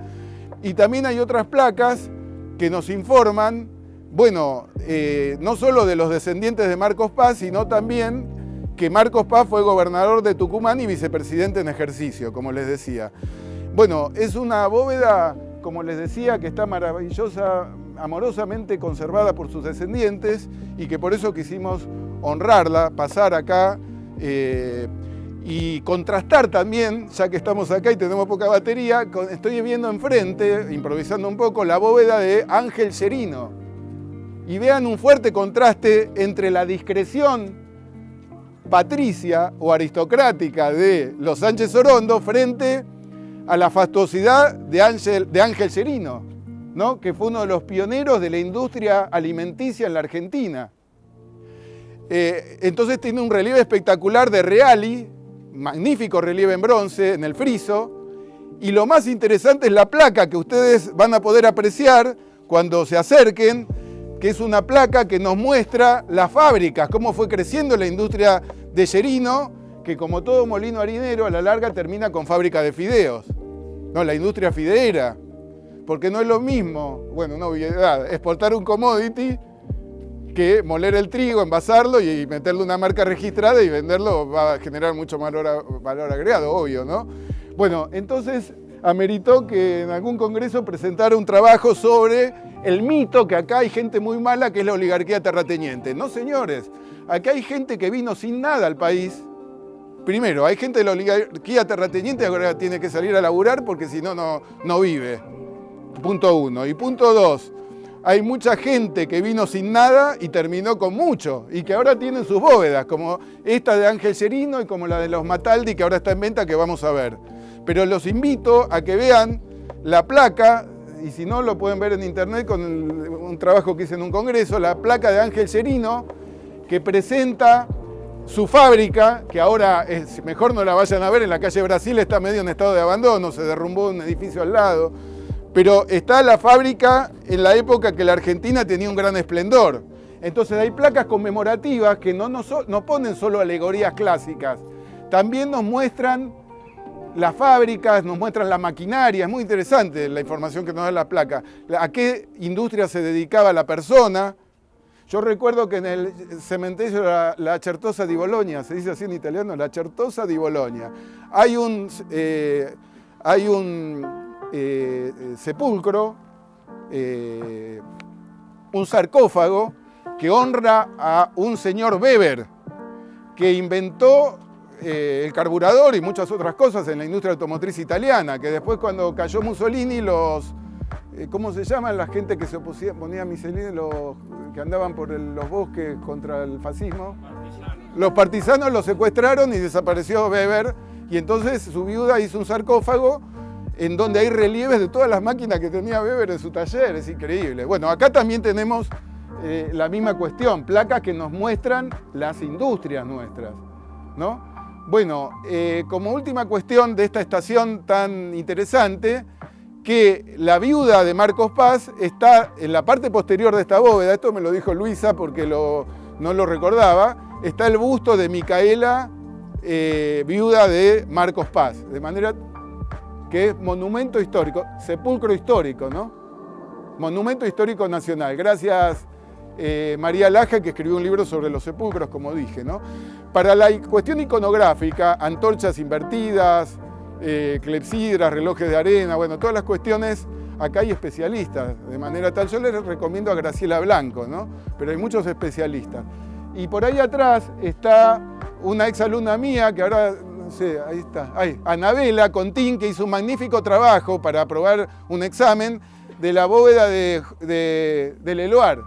Y también hay otras placas que nos informan, bueno, no solo de los descendientes de Marcos Paz, sino también que Marcos Paz fue gobernador de Tucumán y vicepresidente en ejercicio, como les decía. Bueno, es una bóveda, como les decía, que está maravillosa, amorosamente conservada por sus descendientes, y que por eso quisimos honrarla, pasar acá y contrastar también, ya que estamos acá y tenemos poca batería, estoy viendo enfrente, improvisando un poco, la bóveda de Ángel Scherino. Y vean un fuerte contraste entre la discreción patricia o aristocrática de los Sánchez Orondo frente a la fastuosidad de Ángel Scherino, ¿no? Que fue uno de los pioneros de la industria alimenticia en la Argentina. Entonces tiene un relieve espectacular de Reali, magnífico relieve en bronce en el friso, y lo más interesante es la placa que ustedes van a poder apreciar cuando se acerquen, que es una placa que nos muestra las fábricas, cómo fue creciendo la industria de Scherino, que como todo molino harinero a la larga termina con fábrica de fideos, ¿no? La industria fideera. Porque no es lo mismo, bueno, una obviedad, exportar un commodity que moler el trigo, envasarlo y meterle una marca registrada y venderlo va a generar mucho valor agregado, obvio, ¿no? Bueno, entonces ameritó que en algún congreso presentara un trabajo sobre el mito que acá hay gente muy mala, que es la oligarquía terrateniente. No, señores, acá hay gente que vino sin nada al país. Primero, hay gente de la oligarquía terrateniente que ahora tiene que salir a laburar porque si no, no vive. Punto 1. Y punto 2, hay mucha gente que vino sin nada y terminó con mucho, y que ahora tienen sus bóvedas, como esta de Ángel Scherino y como la de los Mataldi, que ahora está en venta, que vamos a ver. Pero los invito a que vean la placa, y si no lo pueden ver en internet con un trabajo que hice en un congreso, la placa de Ángel Scherino, que presenta su fábrica, que ahora mejor no la vayan a ver, en la calle Brasil está medio en estado de abandono, se derrumbó un edificio al lado. Pero está la fábrica en la época que la Argentina tenía un gran esplendor. Entonces hay placas conmemorativas que no ponen solo alegorías clásicas, también nos muestran las fábricas, nos muestran la maquinaria. Es muy interesante la información que nos da la placa. A qué industria se dedicaba la persona. Yo recuerdo que en el cementerio la Certosa di Bologna, se dice así en italiano, la Certosa di Bologna, hay un sepulcro, un sarcófago que honra a un señor Weber que inventó el carburador y muchas otras cosas en la industria automotriz italiana, que después cuando cayó Mussolini ¿cómo se llaman la gente que se ponía a Mussolini, los que andaban por los bosques contra el fascismo? Los partisanos lo secuestraron y desapareció Weber, y entonces su viuda hizo un sarcófago en donde hay relieves de todas las máquinas que tenía Weber en su taller. Es increíble. Bueno, acá también tenemos la misma cuestión, placas que nos muestran las industrias nuestras, ¿no? Bueno, como última cuestión de esta estación tan interesante, que la viuda de Marcos Paz está en la parte posterior de esta bóveda, esto me lo dijo Luisa porque no lo recordaba, está el busto de Micaela, viuda de Marcos Paz, de manera que es monumento histórico, sepulcro histórico, ¿no? Monumento histórico nacional. Gracias María Laja, que escribió un libro sobre los sepulcros, como dije, ¿no? Para la cuestión iconográfica, antorchas invertidas, clepsidras, relojes de arena, bueno, todas las cuestiones, acá hay especialistas, de manera tal, yo les recomiendo a Graciela Blanco, ¿no? Pero hay muchos especialistas. Y por ahí atrás está una exalumna mía, que ahora, no sé, ahí está, Anabela Contín, que hizo un magnífico trabajo para aprobar un examen de la bóveda del Eloar,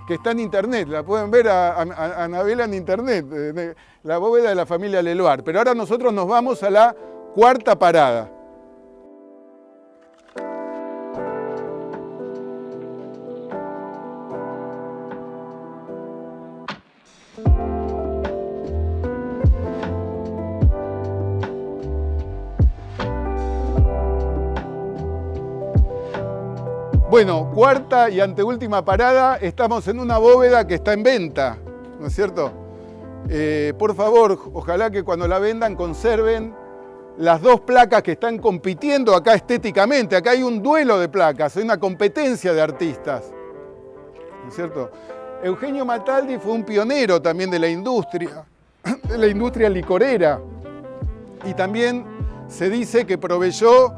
que está en internet, la pueden ver a Anabela en internet, la bóveda de la familia Leloir. Pero ahora nosotros nos vamos a la cuarta parada. Bueno, cuarta y anteúltima parada, estamos en una bóveda que está en venta, ¿no es cierto? Por favor, ojalá que cuando la vendan conserven las dos placas que están compitiendo acá estéticamente. Acá hay un duelo de placas, hay una competencia de artistas, ¿no es cierto? Eugenio Mataldi fue un pionero también de la industria licorera, y también se dice que proveyó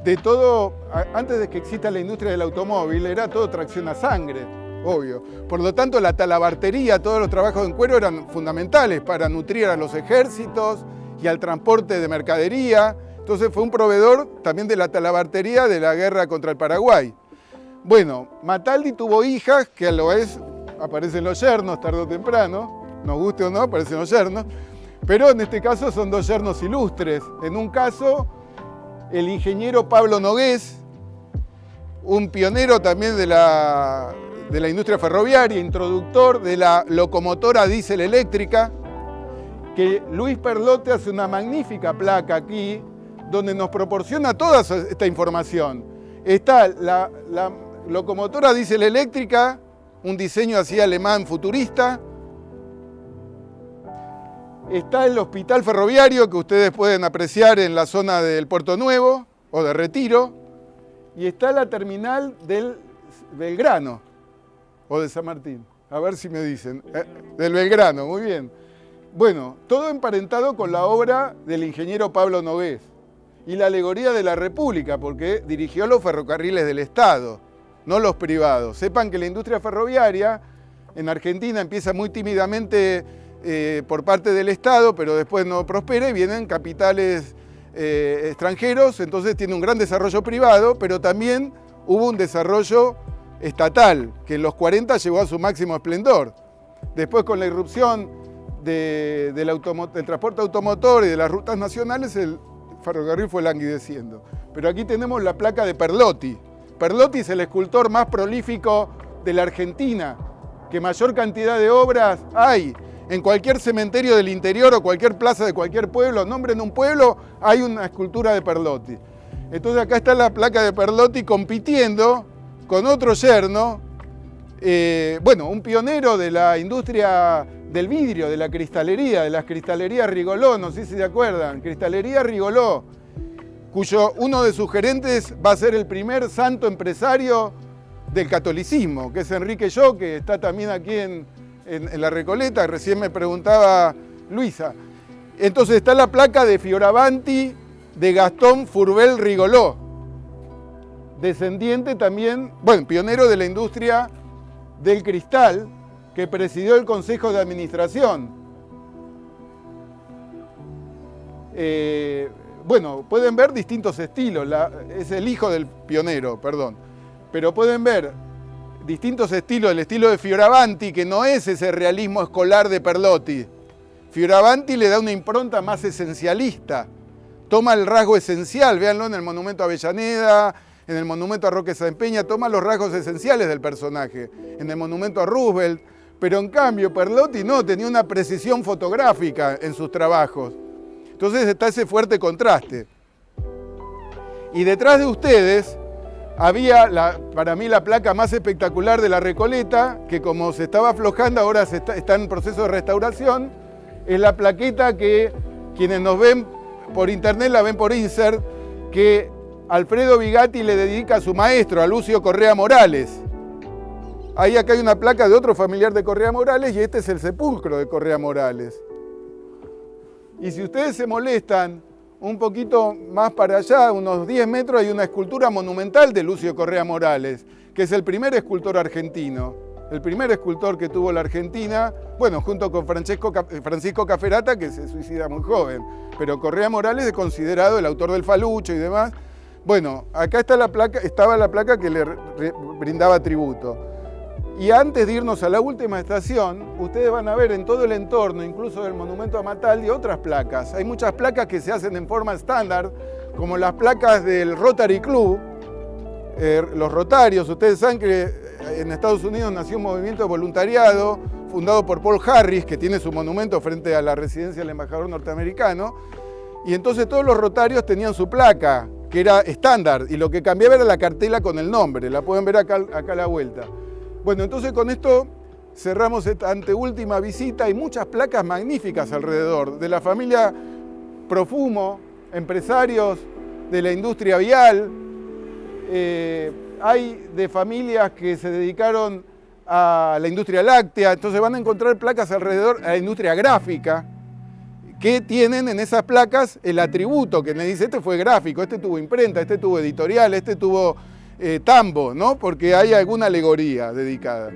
de todo, antes de que exista la industria del automóvil, era todo tracción a sangre, obvio. Por lo tanto, la talabartería, todos los trabajos en cuero eran fundamentales para nutrir a los ejércitos y al transporte de mercadería. Entonces fue un proveedor también de la talabartería de la guerra contra el Paraguay. Bueno, Mataldi tuvo hijas, que a lo vez aparecen los yernos tarde o temprano, nos guste o no, aparecen los yernos, pero en este caso son dos yernos ilustres. En un caso, el ingeniero Pablo Nogués, un pionero también de la industria ferroviaria, introductor de la locomotora diésel eléctrica, que Luis Perlote hace una magnífica placa aquí, donde nos proporciona toda esta información. Está la locomotora diésel eléctrica, un diseño así alemán futurista. Está el hospital ferroviario, que ustedes pueden apreciar en la zona del Puerto Nuevo o de Retiro. Y está la terminal del Belgrano o de San Martín. A ver si me dicen. Del Belgrano, muy bien. Bueno, todo emparentado con la obra del ingeniero Pablo Nogués y la alegoría de la República, porque dirigió los ferrocarriles del Estado, no los privados. Sepan que la industria ferroviaria en Argentina empieza muy tímidamente por parte del Estado, pero después no prospera y vienen capitales extranjeros, entonces tiene un gran desarrollo privado, pero también hubo un desarrollo estatal, que en los 40 llegó a su máximo esplendor. Después, con la irrupción del transporte automotor y de las rutas nacionales, el ferrocarril fue languideciendo. Pero aquí tenemos la placa de Perlotti. Perlotti es el escultor más prolífico de la Argentina, que mayor cantidad de obras hay. En cualquier cementerio del interior o cualquier plaza de cualquier pueblo, nombren un pueblo, hay una escultura de Perlotti. Entonces acá está la placa de Perlotti compitiendo con otro yerno, un pionero de la industria del vidrio, de la cristalería, de las cristalerías Rigoló, no sé si se acuerdan, Cristalería Rigoló, cuyo uno de sus gerentes va a ser el primer santo empresario del catolicismo, que es Enrique Yo, que está también aquí en la Recoleta, recién me preguntaba Luisa. Entonces está la placa de Fioravanti de Gastón Furbel Rigoló, descendiente también, pionero de la industria del cristal, que presidió el Consejo de Administración. Pueden ver distintos estilos, es el hijo del pionero, perdón, pero pueden ver distintos estilos, el estilo de Fioravanti, que no es ese realismo escolar de Perlotti. Fioravanti le da una impronta más esencialista, toma el rasgo esencial, véanlo en el monumento a Avellaneda, en el monumento a Roque Sáenz Peña, toma los rasgos esenciales del personaje, en el monumento a Roosevelt, pero en cambio Perlotti no, tenía una precisión fotográfica en sus trabajos. Entonces está ese fuerte contraste. Y detrás de ustedes había, para mí, la placa más espectacular de la Recoleta, que como se estaba aflojando, ahora está en proceso de restauración. Es la plaqueta que quienes nos ven por internet la ven por Insert, que Alfredo Bigatti le dedica a su maestro, a Lucio Correa Morales. Acá hay una placa de otro familiar de Correa Morales y este es el sepulcro de Correa Morales. Y si ustedes se molestan, un poquito más para allá, unos 10 metros, hay una escultura monumental de Lucio Correa Morales, que es el primer escultor argentino, el primer escultor que tuvo la Argentina, bueno, junto con Francisco Caferata, que se suicida muy joven, pero Correa Morales es considerado el autor del falucho y demás. Bueno, acá está estaba la placa que le brindaba tributo. Y antes de irnos a la última estación, ustedes van a ver en todo el entorno, incluso del monumento a Mataldi, otras placas. Hay muchas placas que se hacen en forma estándar, como las placas del Rotary Club, los Rotarios. Ustedes saben que en Estados Unidos nació un movimiento de voluntariado fundado por Paul Harris, que tiene su monumento frente a la residencia del embajador norteamericano. Y entonces todos los Rotarios tenían su placa, que era estándar, y lo que cambiaba era la cartela con el nombre. La pueden ver acá a la vuelta. Bueno, entonces con esto cerramos esta anteúltima visita. Hay muchas placas magníficas alrededor, de la familia Profumo, empresarios de la industria vial. Hay de familias que se dedicaron a la industria láctea, entonces van a encontrar placas alrededor, a la industria gráfica, que tienen en esas placas el atributo, que me dice, este fue gráfico, este tuvo imprenta, este tuvo editorial, este tuvo tambo, ¿no? Porque hay alguna alegoría dedicada.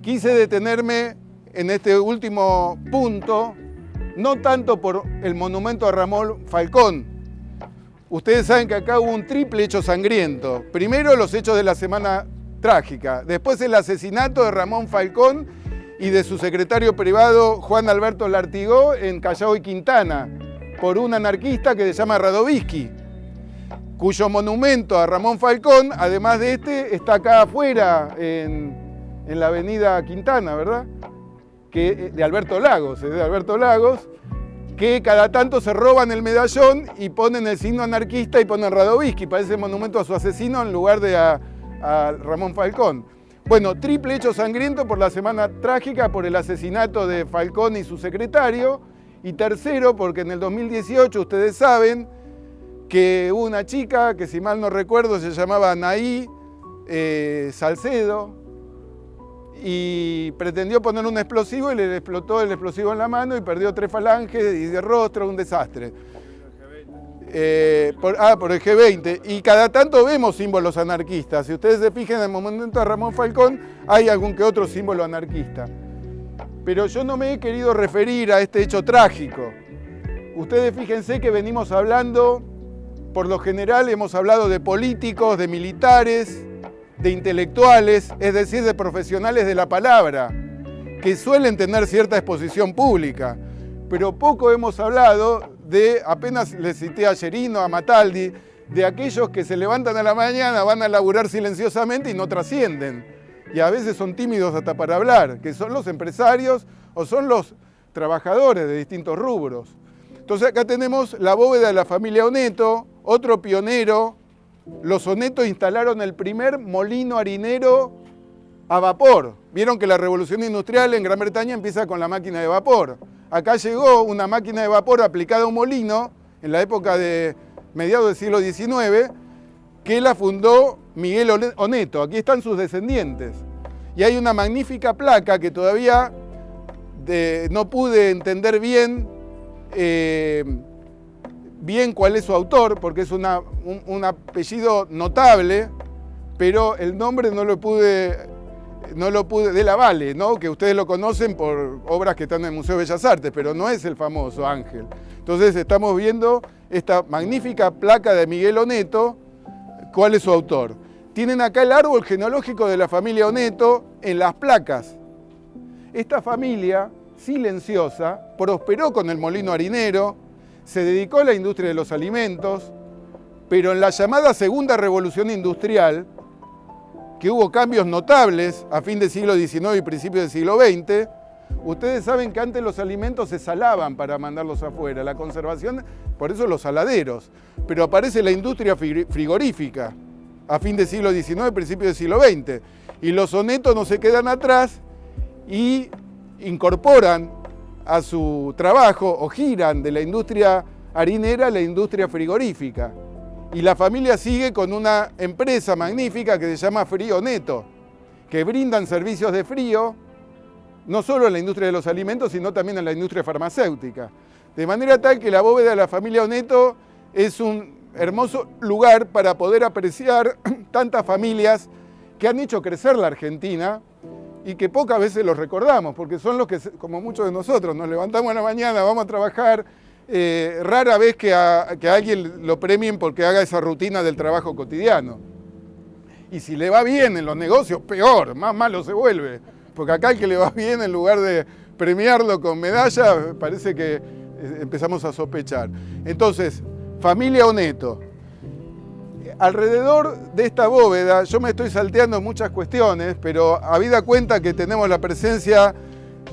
Quise detenerme en este último punto, no tanto por el monumento a Ramón Falcón. Ustedes saben que acá hubo un triple hecho sangriento. Primero los hechos de la Semana Trágica, después el asesinato de Ramón Falcón y de su secretario privado Juan Alberto Lartigó en Callao y Quintana, por un anarquista que se llama Radovisky, cuyo monumento a Ramón Falcón, además de este, está acá afuera en la avenida Quintana, ¿verdad? De Alberto Lagos, es de Alberto Lagos, que cada tanto se roban el medallón y ponen el signo anarquista y ponen Radovisky, parece monumento a su asesino en lugar de a Ramón Falcón. Bueno, triple hecho sangriento por la Semana Trágica, por el asesinato de Falcón y su secretario, y tercero porque en el 2018 ustedes saben que hubo una chica que, si mal no recuerdo, se llamaba Anaí Salcedo, y pretendió poner un explosivo y le explotó el explosivo en la mano y perdió 3 falanges y de rostro, un desastre. Por el G20. Y cada tanto vemos símbolos anarquistas. Si ustedes se fijan en el monumento de Ramón Falcón, hay algún que otro símbolo anarquista. Pero yo no me he querido referir a este hecho trágico. Ustedes fíjense que venimos hablando, por lo general hemos hablado de políticos, de militares, de intelectuales, es decir, de profesionales de la palabra, que suelen tener cierta exposición pública, pero poco hemos hablado de, apenas les cité a Scherino, a Mataldi, de aquellos que se levantan a la mañana, van a laburar silenciosamente y no trascienden, y a veces son tímidos hasta para hablar, que son los empresarios o son los trabajadores de distintos rubros. Entonces acá tenemos la bóveda de la familia Oneto, otro pionero. Los Oneto instalaron el primer molino harinero a vapor. Vieron que la revolución industrial en Gran Bretaña empieza con la máquina de vapor. Acá llegó una máquina de vapor aplicada a un molino en la época de mediados del siglo XIX, que la fundó Miguel Oneto. Aquí están sus descendientes. Y hay una magnífica placa que todavía no pude entender bien cuál es su autor, porque es un apellido notable, pero el nombre no lo pude, de la Valle, ¿no? Que ustedes lo conocen por obras que están en el Museo de Bellas Artes, pero no es el famoso Ángel. Entonces estamos viendo esta magnífica placa de Miguel Oneto. ¿Cuál es su autor? Tienen acá el árbol genealógico de la familia Oneto en las placas. Esta familia silenciosa prosperó con el molino harinero, se dedicó a la industria de los alimentos, pero en la llamada Segunda Revolución Industrial que hubo cambios notables a fin del siglo XIX y principios del siglo XX. Ustedes saben que antes los alimentos se salaban para mandarlos afuera, la conservación, por eso los saladeros. Pero aparece la industria frigorífica a fin del siglo XIX y principios del siglo XX. Y los sonetos no se quedan atrás y incorporan a su trabajo o giran de la industria harinera a la industria frigorífica. Y la familia sigue con una empresa magnífica que se llama Frío Neto, que brindan servicios de frío, no solo en la industria de los alimentos, sino también en la industria farmacéutica. De manera tal que la bóveda de la familia Oneto es un hermoso lugar para poder apreciar tantas familias que han hecho crecer la Argentina y que pocas veces los recordamos, porque son los que, como muchos de nosotros, nos levantamos a la mañana, vamos a trabajar, rara vez que a alguien lo premien porque haga esa rutina del trabajo cotidiano. Y si le va bien en los negocios, peor, más malo se vuelve. Porque acá el que le va bien, en lugar de premiarlo con medalla, parece que empezamos a sospechar. Entonces, familia Oneto. Alrededor de esta bóveda, yo me estoy salteando muchas cuestiones, pero habida cuenta que tenemos la presencia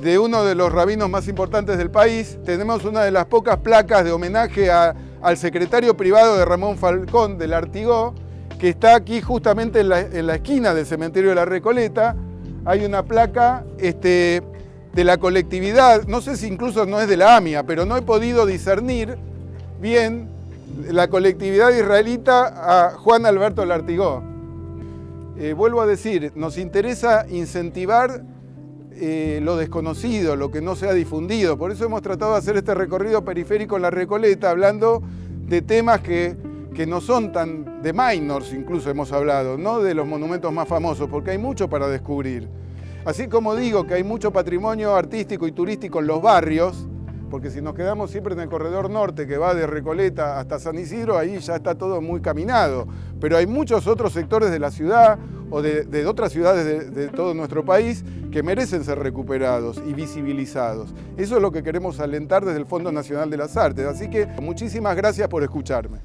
de uno de los rabinos más importantes del país, tenemos una de las pocas placas de homenaje al secretario privado de Ramón Falcón del Artigó, que está aquí justamente en la esquina del cementerio de la Recoleta. Hay una placa de la colectividad, no sé si incluso no es de la AMIA, pero no he podido discernir bien la colectividad israelita a Juan Alberto Lartigó. Vuelvo a decir, nos interesa incentivar lo desconocido, lo que no se ha difundido. Por eso hemos tratado de hacer este recorrido periférico en la Recoleta, hablando de temas que no son tan de minors, incluso hemos hablado, no de los monumentos más famosos, porque hay mucho para descubrir. Así como digo que hay mucho patrimonio artístico y turístico en los barrios, porque si nos quedamos siempre en el corredor norte que va de Recoleta hasta San Isidro, ahí ya está todo muy caminado. Pero hay muchos otros sectores de la ciudad o de otras ciudades de todo nuestro país que merecen ser recuperados y visibilizados. Eso es lo que queremos alentar desde el Fondo Nacional de las Artes. Así que muchísimas gracias por escucharme.